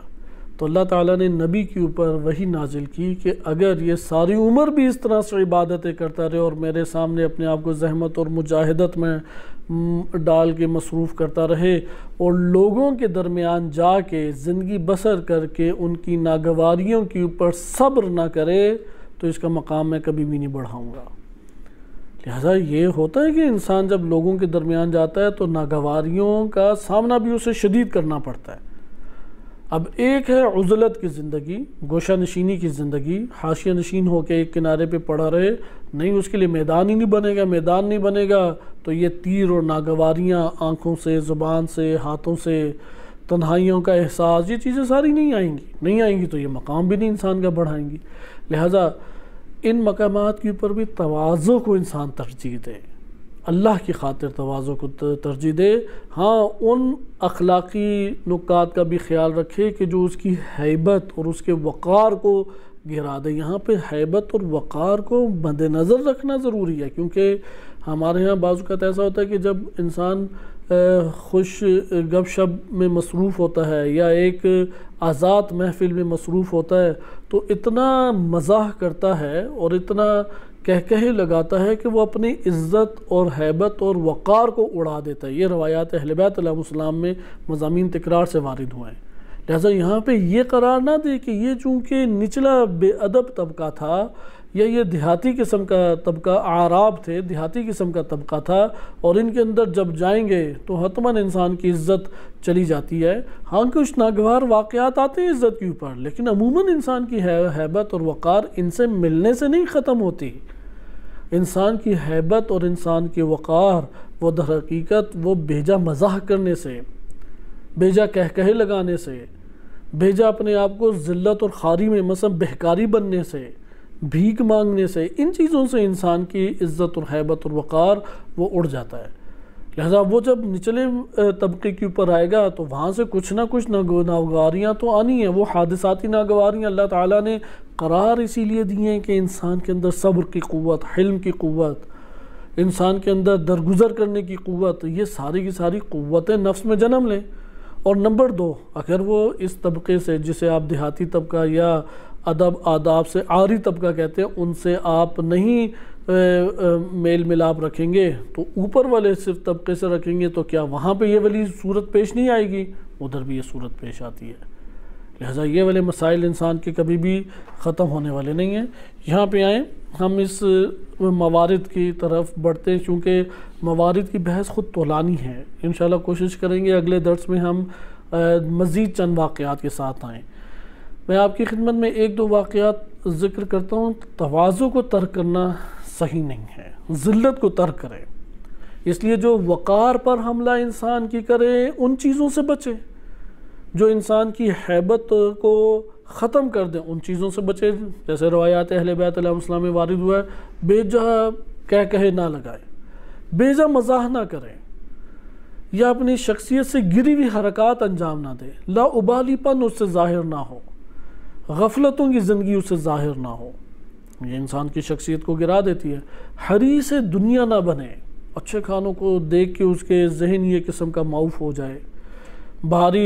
S1: تو اللہ تعالیٰ نے نبی کے اوپر وحی نازل کی کہ اگر یہ ساری عمر بھی اس طرح سے عبادتیں کرتا رہے اور میرے سامنے اپنے آپ کو زحمت اور مجاہدت میں ڈال کے مصروف کرتا رہے اور لوگوں کے درمیان جا کے زندگی بسر کر کے ان کی ناگواریوں کے اوپر صبر نہ کرے تو اس کا مقام میں کبھی بھی نہیں بڑھاؤں گا۔ لہذا یہ ہوتا ہے کہ انسان جب لوگوں کے درمیان جاتا ہے تو ناگواریوں کا سامنا بھی اسے شدید کرنا پڑتا ہے۔ اب ایک ہے عزلت کی زندگی، گوشہ نشینی کی زندگی، حاشیہ نشین ہو کے ایک کنارے پہ پڑا رہے، نہیں اس کے لیے میدان ہی نہیں بنے گا، میدان نہیں بنے گا تو یہ تیر اور ناگواریاں آنکھوں سے، زبان سے، ہاتھوں سے، تنہائیوں کا احساس، یہ چیزیں ساری نہیں آئیں گی تو یہ مقام بھی نہیں انسان کا بڑھائیں گی۔ لہٰذا ان مقامات کے اوپر بھی تواضع کو انسان ترجیح دے، اللہ کی خاطر تواضع کو ترجیح دے، ہاں ان اخلاقی نکات کا بھی خیال رکھے کہ جو اس کی ہیبت اور اس کے وقار کو گرا دے۔ یہاں پہ ہیبت اور وقار کو مد نظر رکھنا ضروری ہے، کیونکہ ہمارے ہاں بعض اوقات ایسا ہوتا ہے کہ جب انسان خوش گپ شپ میں مصروف ہوتا ہے یا ایک آزاد محفل میں مصروف ہوتا ہے تو اتنا مزاح کرتا ہے اور اتنا کہے لگاتا ہے کہ وہ اپنی عزت اور ہیبت اور وقار کو اڑا دیتا ہے۔ یہ روایات اہل بیت علیہ السلام میں مضامین تکرار سے وارد ہوئے ہیں۔ لہٰذا یہاں پہ یہ قرار نہ دے کہ یہ چونکہ نچلا بے ادب طبقہ تھا یا یہ دیہاتی قسم کا طبقہ، اعراب تھے، دیہاتی قسم کا طبقہ تھا اور ان کے اندر جب جائیں گے تو حتماً انسان کی عزت چلی جاتی ہے۔ ہاں کچھ ناگوار واقعات آتے ہیں عزت کے اوپر، لیکن عموماً انسان کی ہیبت اور وقار ان سے ملنے سے نہیں ختم ہوتی۔ انسان کی ہیبت اور انسان کی وقار وہ در حقیقت وہ بیجا مزاح کرنے سے، بیجا کہے لگانے سے، بیجا اپنے آپ کو ذلت اور خواری میں مثلا بہکاری بننے سے، بھیک مانگنے سے، ان چیزوں سے انسان کی عزت اور ہیبت اور وقار وہ اڑ جاتا ہے۔ لہذا وہ جب نچلے طبقے کے اوپر آئے گا تو وہاں سے کچھ نہ کچھ ناگواریاں تو آنی ہیں، وہ حادثاتی ناگواریاں اللہ تعالیٰ نے قرار اسی لیے دیے ہیں کہ انسان کے اندر صبر کی قوت، حلم کی قوت، انسان کے اندر درگزر کرنے کی قوت، یہ ساری کی ساری قوتیں نفس میں جنم لیں۔ اور نمبر 2، اگر وہ اس طبقے سے، جسے آپ دیہاتی طبقہ یا ادب آداب سے عاری طبقہ کہتے ہیں، ان سے آپ نہیں میل ملاپ رکھیں گے تو اوپر والے صرف طبقے سے رکھیں گے، تو کیا وہاں پہ یہ والی صورت پیش نہیں آئے گی؟ ادھر بھی یہ صورت پیش آتی ہے۔ لہٰذا یہ والے مسائل انسان کے کبھی بھی ختم ہونے والے نہیں ہیں۔ یہاں پہ آئیں، ہم اس موارد کی طرف بڑھتے ہیں، چونکہ موارد کی بحث خود طولانی ہے۔ انشاءاللہ کوشش کریں گے اگلے درس میں ہم مزید چند واقعات کے ساتھ آئیں۔ میں آپ کی خدمت میں 1-2 واقعات ذکر کرتا ہوں۔ تواضع کو ترک کرنا صحیح نہیں ہے، ذلت کو ترک کریں، اس لیے جو وقار پر حملہ انسان کی کرے ان چیزوں سے بچے، جو انسان کی ہیبت کو ختم کر دیں ان چیزوں سے بچے، جیسے روایات اہل بیت علیہ السلام میں وارد ہوا ہے، بے جا کہے نہ لگائے، بے جا مزاح نہ کریں، یا اپنی شخصیت سے گری ہوئی حرکات انجام نہ دے، لا ابالی پن اس سے ظاہر نہ ہو، غفلتوں کی زندگی اس سے ظاہر نہ ہو، یہ انسان کی شخصیت کو گرا دیتی ہے۔ حریص دنیا نہ بنے، اچھے کھانوں کو دیکھ کے اس کے ذہن یہ قسم کا معاف ہو جائے، بھاری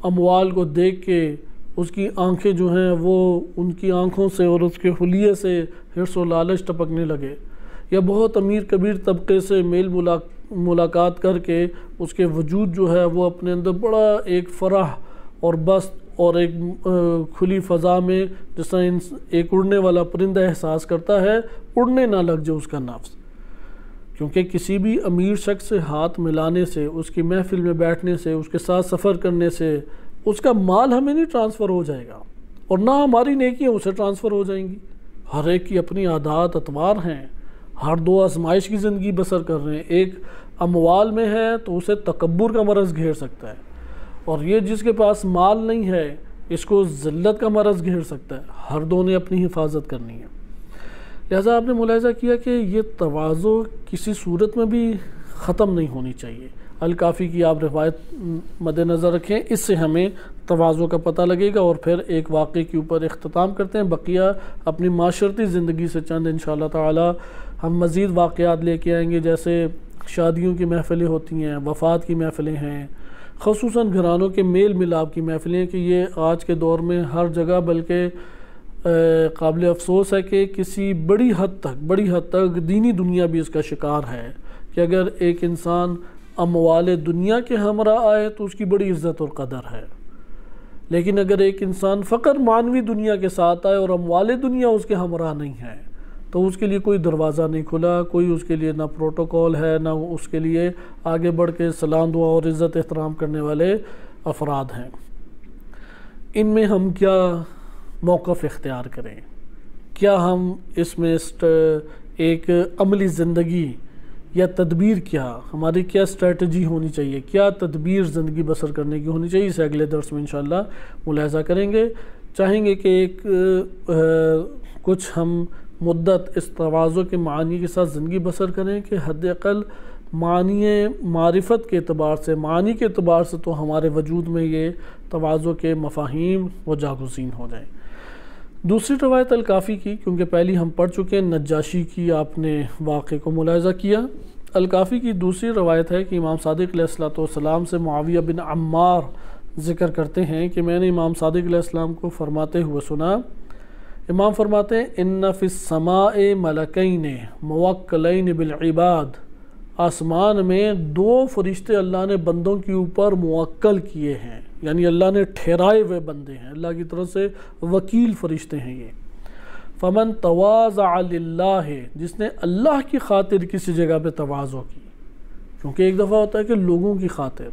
S1: اموال کو دیکھ کے اس کی آنکھیں جو ہیں وہ ان کی آنکھوں سے اور اس کے حلیے سے حرص و لالچ ٹپکنے لگے، یا بہت امیر کبیر طبقے سے میل ملاقات کر کے اس کے وجود جو ہے وہ اپنے اندر بڑا ایک فرح اور بسط اور ایک کھلی فضا میں جس طرح ایک اڑنے والا پرندہ احساس کرتا ہے، اڑنے نہ لگ جائے اس کا نفس، کیونکہ کسی بھی امیر شخص سے ہاتھ ملانے سے، اس کی محفل میں بیٹھنے سے، اس کے ساتھ سفر کرنے سے اس کا مال ہمیں نہیں ٹرانسفر ہو جائے گا، اور نہ ہماری نیکیاں اسے ٹرانسفر ہو جائیں گی۔ ہر ایک کی اپنی عادات اتوار ہیں، ہر دو آزمائش کی زندگی بسر کر رہے ہیں۔ ایک اموال میں ہے تو اسے تکبر کا مرض گھیر سکتا ہے، اور یہ جس کے پاس مال نہیں ہے اس کو ذلت کا مرض گھیر سکتا ہے۔ ہر دو نے اپنی حفاظت کرنی ہے۔ لہٰذا آپ نے ملاحظہ کیا کہ یہ تواضع کسی صورت میں بھی ختم نہیں ہونی چاہیے۔ الکافی کی آپ روایت مد نظر رکھیں، اس سے ہمیں تواضع کا پتہ لگے گا، اور پھر ایک واقعے کے اوپر اختتام کرتے ہیں۔ بقیہ اپنی معاشرتی زندگی سے چند انشاءاللہ تعالی ہم مزید واقعات لے کے آئیں گے، جیسے شادیوں کی محفلیں ہوتی ہیں، وفات کی محفلیں ہیں، خصوصاً گھرانوں کے میل ملاپ کی محفلیں، کہ یہ آج کے دور میں ہر جگہ بلکہ قابل افسوس ہے کہ کسی بڑی حد تک دینی دنیا بھی اس کا شکار ہے، کہ اگر ایک انسان اموال دنیا کے ہمراہ آئے تو اس کی بڑی عزت اور قدر ہے، لیکن اگر ایک انسان فقط معنوی دنیا کے ساتھ آئے اور اموال دنیا اس کے ہمراہ نہیں ہے تو اس کے لیے کوئی دروازہ نہیں کھلا، کوئی اس کے لیے نہ پروٹوکول ہے، نہ اس کے لیے آگے بڑھ کے سلام دعا اور عزت احترام کرنے والے افراد ہیں۔ ان میں ہم کیا موقف اختیار کریں؟ کیا ہم اس میں ایک عملی زندگی یا تدبیر، کیا ہماری کیا اسٹریٹجی ہونی چاہیے، کیا تدبیر زندگی بسر کرنے کی ہونی چاہیے، اسے اگلے درس میں انشاءاللہ ملاحظہ کریں گے۔ چاہیں گے کہ ایک کچھ ہم مدت اس تواضع کے معنی کے ساتھ زندگی بسر کریں، کہ حد اقل معنی معرفت کے اعتبار سے، معنی کے اعتبار سے تو ہمارے وجود میں یہ تواضع کے مفاہیم وہ جاگزین ہو جائیں۔ دوسری روایت الکافی کی، کیونکہ پہلی ہم پڑھ چکے ہیں، نجاشی کی آپ نے واقعے کو ملاحظہ کیا۔ الکافی کی دوسری روایت ہے کہ امام صادق علیہ السلام سے معاویہ بن عمار ذکر کرتے ہیں کہ میں نے امام صادق علیہ السلام کو فرماتے ہوئے سنا۔ امام فرماتے ہیں ان فی السماء ملکین موکلین بالعباد، آسمان میں 2 فرشتے اللہ نے بندوں کے اوپر موکل کیے ہیں، یعنی اللہ نے ٹھہرائے ہوئے بندے ہیں، اللہ کی طرف سے وکیل فرشتے ہیں یہ۔ فمن تواضع للہ، جس نے اللہ کی خاطر کسی جگہ پہ تواضع کی، کیونکہ ایک دفعہ ہوتا ہے کہ لوگوں کی خاطر،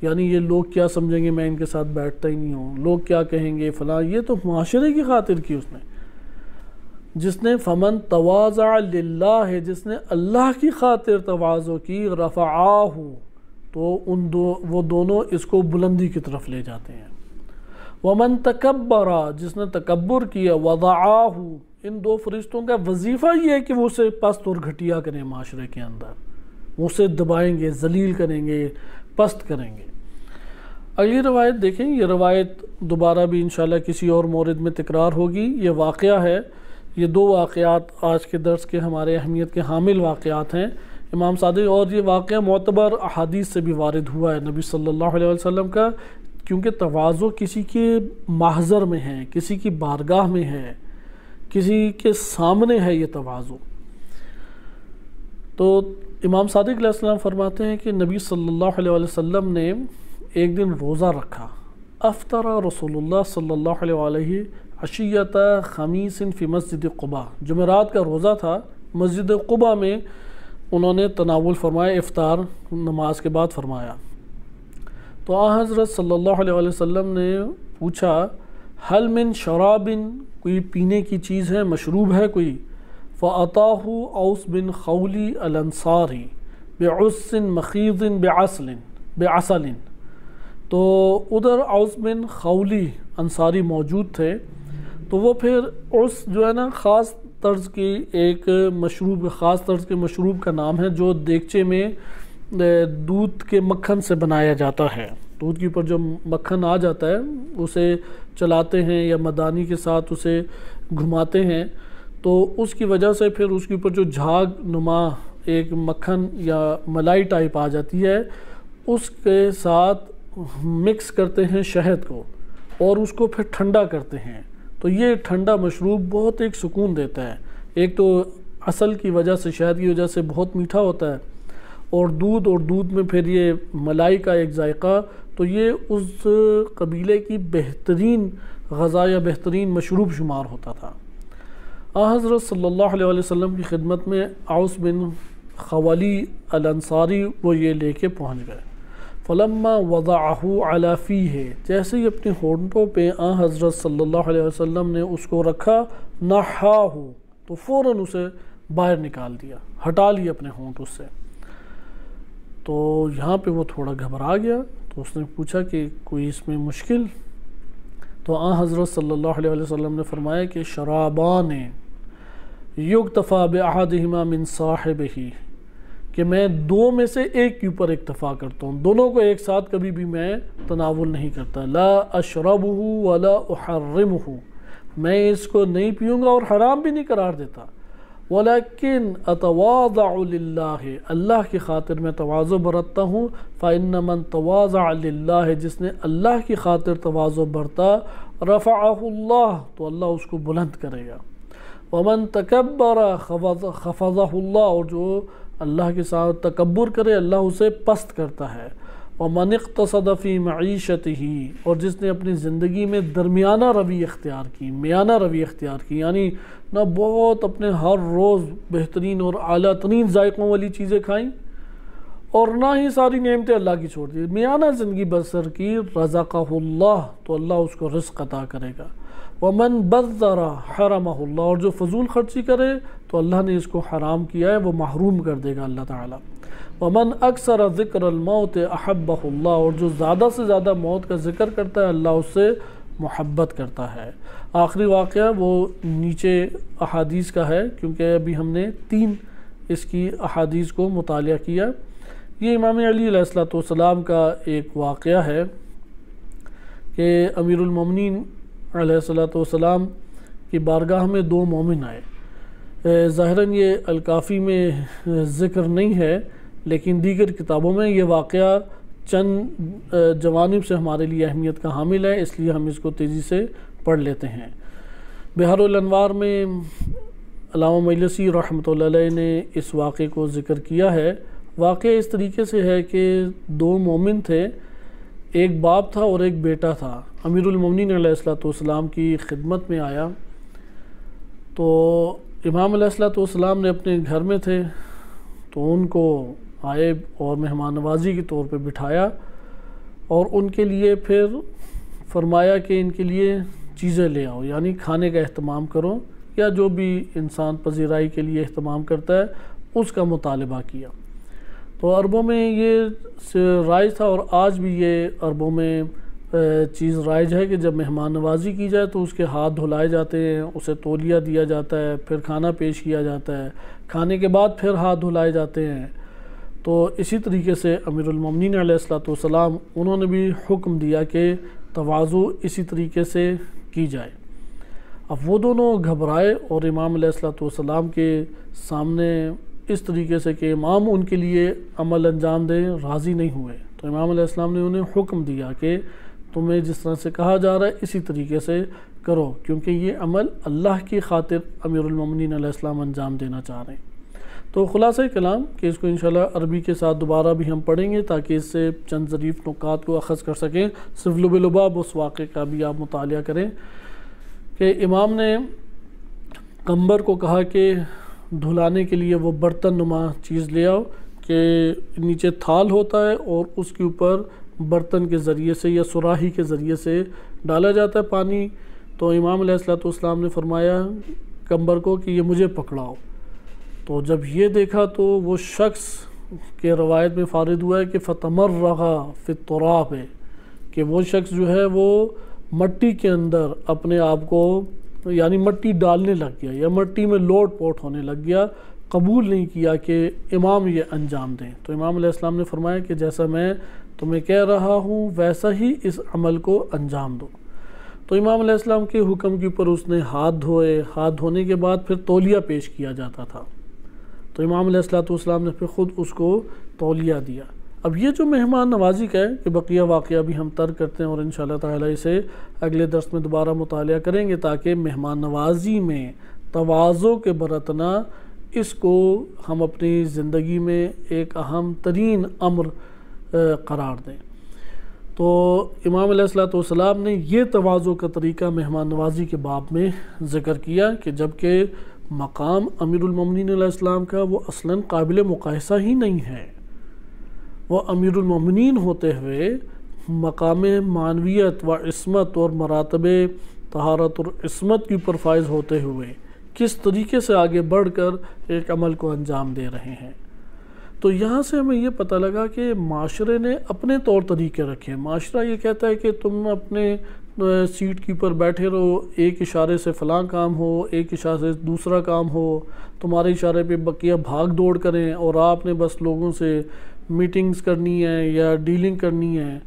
S1: یعنی یہ لوگ کیا سمجھیں گے، میں ان کے ساتھ بیٹھتا ہی نہیں ہوں، لوگ کیا کہیں گے فلاں، یہ تو معاشرے کی خاطر کی اس نے۔ جس نے فمن تواضع للہ، جس نے اللہ کی خاطر تواضع کی، رفعاہ، تو وہ دونوں اس کو بلندی کی طرف لے جاتے ہیں۔ ومن تکبر، جس نے تکبر کیا، وضعاہ، ان 2 فرشتوں کا وظیفہ یہ ہے کہ وہ اسے پست اور گھٹیا کریں، معاشرے کے اندر وہ اسے دبائیں گے، ذلیل کریں گے، پست کریں گے۔ اگلی روایت دیکھیں، یہ روایت دوبارہ بھی انشاءاللہ کسی اور مورد میں تکرار ہوگی۔ یہ واقعہ ہے، یہ دو واقعات آج کے درس کے ہمارے اہمیت کے حامل واقعات ہیں امام صادق، اور یہ واقعہ معتبر احادیث سے بھی وارد ہوا ہے نبی صلی اللہ علیہ وسلم کا، کیونکہ تواضع کسی کے محضر میں ہے، کسی کی بارگاہ میں ہے، کسی کے سامنے ہے یہ تواضع۔ تو امام صادق علیہ السلام فرماتے ہیں کہ نبی صلی اللہ علیہ وسلم نے ایک دن روزہ رکھا۔ افطر رسول اللہ صلی اللہ علیہ وآلہ عشیۃ خمیس فی مسجد قباء، جمعرات کا روزہ تھا، مسجد قباء میں انہوں نے تناول فرمایا، افطار نماز کے بعد فرمایا۔ تو آن حضرت صلی اللہ علیہ وسلم نے پوچھا، حل من شراب، کوئی پینے کی چیز ہے، مشروب ہے کوئی؟ فَأَطَاهُ اوس بن خولی الانصاری بعس مخیض بعسل، تو ادھر اوس بن خولی انصاری موجود تھے، تو وہ پھر عرس جو ہے نا خاص طرز کی ایک مشروب، خاص طرز کے مشروب کا نام ہے جو دیگچے میں دودھ کے مکھن سے بنایا جاتا ہے۔ دودھ کے اوپر جو مکھن آ جاتا ہے اسے چلاتے ہیں یا مدانی کے ساتھ اسے گھماتے ہیں، تو اس کی وجہ سے پھر اس کے اوپر جو جھاگ نما ایک مکھن یا ملائی ٹائپ آ جاتی ہے، اس کے ساتھ مکس کرتے ہیں شہد کو اور اس کو پھر ٹھنڈا کرتے ہیں۔ تو یہ ٹھنڈا مشروب بہت ایک سکون دیتا ہے، ایک تو اصل کی وجہ سے، شہد کی وجہ سے بہت میٹھا ہوتا ہے، اور دودھ میں پھر یہ ملائی کا ایک ذائقہ، تو یہ اس قبیلے کی بہترین غذا یا بہترین مشروب شمار ہوتا تھا۔ حضرت صلی اللہ علیہ وسلم کی خدمت میں اوس بن خولی الانصاری وہ یہ لے کے پہنچ گئے۔ فلما وضعہ علی فیہ، جیسے ہی اپنے ہونٹوں پہ حضرت صلی اللہ علیہ وسلم نے اس کو رکھا، نحاہ، تو فوراً اسے باہر نکال دیا، ہٹا لیا اپنے ہونٹ اس سے۔ تو یہاں پہ وہ تھوڑا گھبرا گیا، تو اس نے پوچھا کہ کوئی اس میں مشکل؟ تو حضرت صلی اللہ علیہ وسلم نے فرمایا کہ شرابان یکتفا بأحدہما من صاحبہ، کہ میں دو میں سے ایک کے اوپر اکتفا کرتا ہوں، دونوں کو ایک ساتھ کبھی بھی میں تناول نہیں کرتا۔ لا اشربہ ولا احرمہ، میں اس کو نہیں پیوں گا اور حرام بھی نہیں قرار دیتا۔ ولیکن اتواضع للہ، اللہ کی خاطر میں تواضع برتتا ہوں۔ فإن من تواضع للہ، جس نے اللہ کی خاطر تواضع برتا، رفعہ اللہ، تو اللہ اس کو بلند کرے گا۔ ومن تکبر خفضہ اللہ، اور جو اللہ کے ساتھ تکبر کرے اللہ اسے پست کرتا ہے۔ ومن اقتصد فی معیشتہ، اور جس نے اپنی زندگی میں درمیانہ روی اختیار کی، میانہ روی اختیار کی، یعنی نہ بہت اپنے ہر روز بہترین اور اعلیٰ ترین ذائقوں والی چیزیں کھائیں اور نہ ہی ساری نعمتیں اللہ کی چھوڑ دی، میانہ زندگی بسر کی، رزقہ اللہ، تو اللہ اس کو رزق عطا کرے گا۔ ومن بذر حرمہ اللہ، اور جو فضول خرچی کرے تو اللہ نے اس کو حرام کیا ہے، وہ محروم کر دے گا اللہ تعالیٰ۔ ومن اکثر ذکر الموت احبہ اللہ، اور جو زیادہ سے زیادہ موت کا ذکر کرتا ہے اللہ اس سے محبت کرتا ہے۔ آخری واقعہ وہ نیچے احادیث کا ہے، کیونکہ ابھی ہم نے 3 اس کی احادیث کو مطالعہ کیا۔ یہ امام علی علیہ السلام کا ایک واقعہ ہے کہ امیر المومنین علیہ السلام کی بارگاہ میں 2 مومن آئے۔ ظاہراً یہ الکافی میں ذکر نہیں ہے، لیکن دیگر کتابوں میں یہ واقعہ چند جوانب سے ہمارے لیے اہمیت کا حامل ہے، اس لیے ہم اس کو تیزی سے پڑھ لیتے ہیں۔ بحر الانوار میں علامہ مجلسی رحمۃ اللہ علیہ نے اس واقعے کو ذکر کیا ہے۔ واقعہ اس طریقے سے ہے کہ 2 مومن تھے، ایک باپ تھا اور ایک بیٹا تھا۔ امیر المومنین علیہ السلام کی خدمت میں آیا، تو امام علیہ السلام نے اپنے گھر میں تھے، تو ان کو آئے اور مہمان نوازی کے طور پہ بٹھایا، اور ان کے لیے پھر فرمایا کہ ان کے لیے چیزیں لے آؤ، یعنی کھانے کا اہتمام کرو، یا جو بھی انسان پذیرائی کے لیے اہتمام کرتا ہے اس کا مطالبہ کیا۔ تو عربوں میں یہ رائج تھا، اور آج بھی یہ عربوں میں چیز رائج ہے کہ جب مہمان نوازی کی جائے تو اس کے ہاتھ دھلائے جاتے ہیں، اسے تولیہ دیا جاتا ہے، پھر کھانا پیش کیا جاتا ہے، کھانے کے بعد پھر ہاتھ دھلائے جاتے ہیں۔ تو اسی طریقے سے امیر المومنین علیہ الصلوۃ والسلام انہوں نے بھی حکم دیا کہ تواضع اسی طریقے سے کی جائے۔ اب وہ دونوں گھبرائے اور امام علیہ الصلوۃ والسلام کے سامنے اس طریقے سے کہ امام ان کے لیے عمل انجام دیں راضی نہیں ہوئے، تو امام علیہ السلام نے انہیں حکم دیا کہ تمہیں جس طرح سے کہا جا رہا ہے اسی طریقے سے کرو، کیونکہ یہ عمل اللہ کی خاطر امیر المومنین علیہ السلام انجام دینا چاہ رہے ہیں۔ تو خلاصہ کلام کہ اس کو انشاءاللہ عربی کے ساتھ دوبارہ بھی ہم پڑھیں گے تاکہ اس سے چند ظریف نکات کو اخذ کر سکیں، صرف لب لباب اس واقعے کا بھی آپ مطالعہ کریں کہ امام نے قمبر کو کہا کہ دھلانے کے لیے وہ برتن نما چیز لے آؤ کہ نیچے تھال ہوتا ہے اور اس کے اوپر برتن کے ذریعے سے یا سراہی کے ذریعے سے ڈالا جاتا ہے پانی۔ تو امام علیہ الصلوۃ والسلام نے فرمایا قمبر کو کہ یہ مجھے پکڑاؤ، تو جب یہ دیکھا تو وہ شخص کے روایت میں فارد ہوا ہے کہ فتمرغ فی التراب، کہ وہ شخص جو ہے وہ مٹی کے اندر اپنے آپ کو یعنی مٹی ڈالنے لگ گیا یا مٹی میں لوٹ پوٹ ہونے لگ گیا، قبول نہیں کیا کہ امام یہ انجام دیں۔ تو امام علیہ السلام نے فرمایا کہ جیسا میں تمہیں کہہ رہا ہوں ویسا ہی اس عمل کو انجام دو۔ تو امام علیہ السلام کے حکم کے اوپر اس نے ہاتھ دھوئے، ہاتھ دھونے کے بعد پھر تولیہ پیش کیا جاتا تھا، تو امام علیہ السلام نے پھر خود اس کو تولیہ دیا۔ اب یہ جو مہمان نوازی کا ہے کہ بقیہ واقعہ بھی ہم ترک کرتے ہیں اور انشاءاللہ تعالی اسے اگلے درس میں دوبارہ مطالعہ کریں گے تاکہ مہمان نوازی میں تواضع کے برتنا اس کو ہم اپنی زندگی میں ایک اہم ترین امر قرار دیں۔ تو امام علیہ السلام نے یہ تواضع کا طریقہ مہمان نوازی کے باب میں ذکر کیا کہ جبکہ مقام امیر المومنین علیہ السلام کا وہ اصلاً قابل مقایسہ ہی نہیں ہے، وہ امیر المومنین ہوتے ہوئے مقام معنویت و عصمت اور مراتب طہارت اور عصمت کی اوپر فائز ہوتے ہوئے کس طریقے سے آگے بڑھ کر ایک عمل کو انجام دے رہے ہیں۔ تو یہاں سے ہمیں یہ پتہ لگا کہ معاشرے نے اپنے طور طریقے رکھے۔ معاشرہ یہ کہتا ہے کہ تم اپنے سیٹ کے اوپر بیٹھے رہو، ایک اشارے سے فلاں کام ہو، ایک اشارے سے دوسرا کام ہو، تمہارے اشارے پہ بقیہ بھاگ دوڑ کریں اور آپ نے بس لوگوں سے میٹنگز کرنی ہے یا ڈیلنگ کرنی ہے،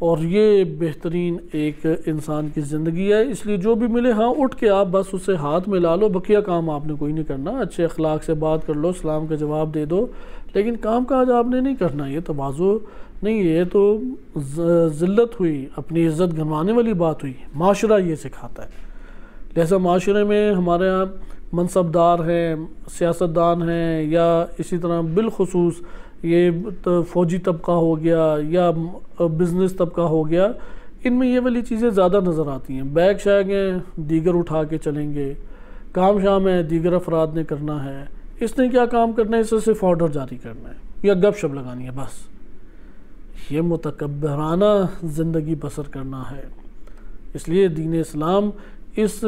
S1: اور یہ بہترین ایک انسان کی زندگی ہے۔ اس لیے جو بھی ملے ہاں اٹھ کے آپ بس اسے ہاتھ ملا لو، بقیہ کام آپ نے کوئی نہیں کرنا، اچھے اخلاق سے بات کر لو، سلام کا جواب دے دو، لیکن کام کاج آپ نے نہیں کرنا۔ یہ تواضع نہیں، یہ تو ذلت ہوئی، اپنی عزت گنوانے والی بات ہوئی۔ معاشرہ یہ سکھاتا ہے۔ لہذا معاشرے میں ہمارے ہاں منصبدار ہیں، سیاستدان ہیں، یا اسی طرح بالخصوص یہ فوجی طبقہ ہو گیا یا بزنس طبقہ ہو گیا، ان میں یہ والی چیزیں زیادہ نظر آتی ہیں۔ بیگ شیگ ہیں، دیگر اٹھا کے چلیں گے، کام شام ہے، دیگر افراد نے کرنا ہے، اس نے کیا کام کرنا ہے، اسے صرف آرڈر جاری کرنا ہے یا گپ شپ لگانی ہے، بس یہ متکبرانہ زندگی بسر کرنا ہے۔ اس لیے دین اسلام اس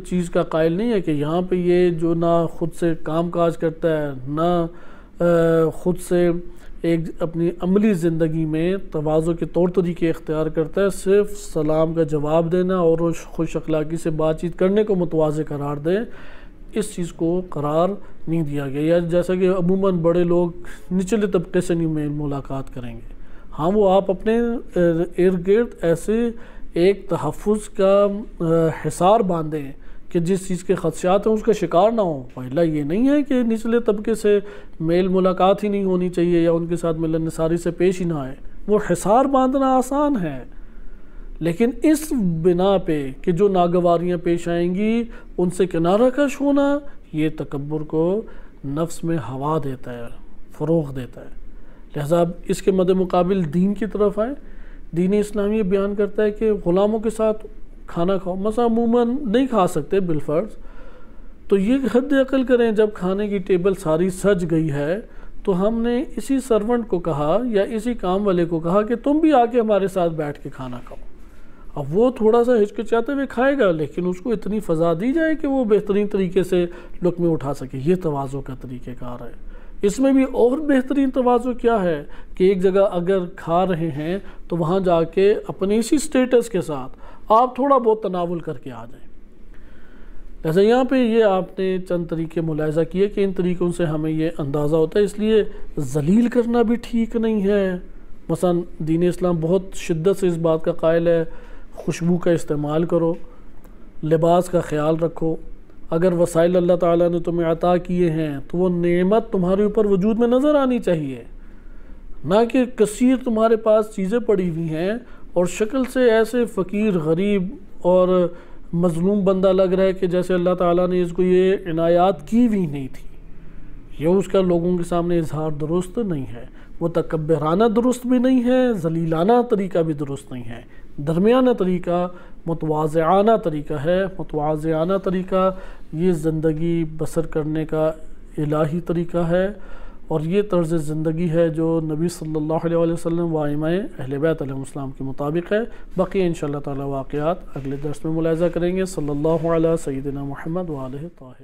S1: چیز کا قائل نہیں ہے کہ یہاں پہ یہ جو نہ خود سے کام کاج کرتا ہے، نہ خود سے ایک اپنی عملی زندگی میں تواضع کے طور طریقے اختیار کرتا ہے، صرف سلام کا جواب دینا اور خوش اخلاقی سے بات چیت کرنے کو متواضع قرار دیں، اس چیز کو قرار نہیں دیا گیا۔ یا جیسا کہ عموماً بڑے لوگ نچلے طبقے سے نہیں میل ملاقات کریں گے، ہاں وہ آپ اپنے ارد گرد ایسے ایک تحفظ کا حصار باندھیں کہ جس چیز کے خدشات ہیں اس کا شکار نہ ہوں۔ پہلا یہ نہیں ہے کہ نچلے طبقے سے میل ملاقات ہی نہیں ہونی چاہیے یا ان کے ساتھ ملن نثاری سے پیش ہی نہ آئے، وہ حصار باندھنا آسان ہے، لیکن اس بنا پہ کہ جو ناگواریاں پیش آئیں گی ان سے کنارہ کش ہونا، یہ تکبر کو نفس میں ہوا دیتا ہے، فروغ دیتا ہے۔ لہذا اس کے مد مقابل دین کی طرف آئیں۔ دین اسلامی بیان کرتا ہے کہ غلاموں کے ساتھ کھانا کھاؤ، مثلا عموماً نہیں کھا سکتے بالفرض، تو یہ حد عقل کریں، جب کھانے کی ٹیبل ساری سج گئی ہے تو ہم نے اسی سرونٹ کو کہا یا اسی کام والے کو کہا کہ تم بھی آ کے ہمارے ساتھ بیٹھ کے کھانا کھاؤ۔ اب وہ تھوڑا سا ہچکچاتے ہوئے کھائے گا، لیکن اس کو اتنی فضا دی جائے کہ وہ بہترین طریقے سے لقمے اٹھا سکے۔ یہ تواضع کا طریقہ کار ہے۔ اس میں بھی اور بہترین تواضع کیا ہے کہ ایک جگہ اگر کھا رہے ہیں تو وہاں جا کے اپنے اسی سٹیٹس کے ساتھ آپ تھوڑا بہت تناول کر کے آ جائیں۔ لہٰذا یہاں پہ یہ آپ نے چند طریقے ملاحظہ کیے کہ ان طریقوں سے ہمیں یہ اندازہ ہوتا ہے، اس لیے ذلیل کرنا بھی ٹھیک نہیں ہے۔ مثلا دین اسلام بہت شدت سے اس بات کا قائل ہے خوشبو کا استعمال کرو، لباس کا خیال رکھو، اگر وسائل اللہ تعالیٰ نے تمہیں عطا کیے ہیں تو وہ نعمت تمہارے اوپر وجود میں نظر آنی چاہیے، نہ کہ کثیر تمہارے پاس چیزیں پڑی ہوئی ہیں اور شکل سے ایسے فقیر غریب اور مظلوم بندہ لگ رہا ہے کہ جیسے اللہ تعالیٰ نے اس کو یہ عنایات کی بھی نہیں تھی۔ یہ اس کا لوگوں کے سامنے اظہار درست نہیں ہے، متکبرانہ درست بھی نہیں ہے، ذلیلانہ طریقہ بھی درست نہیں ہے، درمیانہ طریقہ متواضعانہ طریقہ ہے۔ متواضعانہ طریقہ یہ زندگی بسر کرنے کا الہی طریقہ ہے، اور یہ طرز زندگی ہے جو نبی صلی اللہ علیہ وسلم و ائمہ اہل بیت علیہ السلام کے مطابق ہے۔ باقی انشاءاللہ تعالی واقعات اگلے درس میں ملاحظہ کریں گے۔ صلی اللہ علیہ سیدنا محمد و آلہ طاہرین۔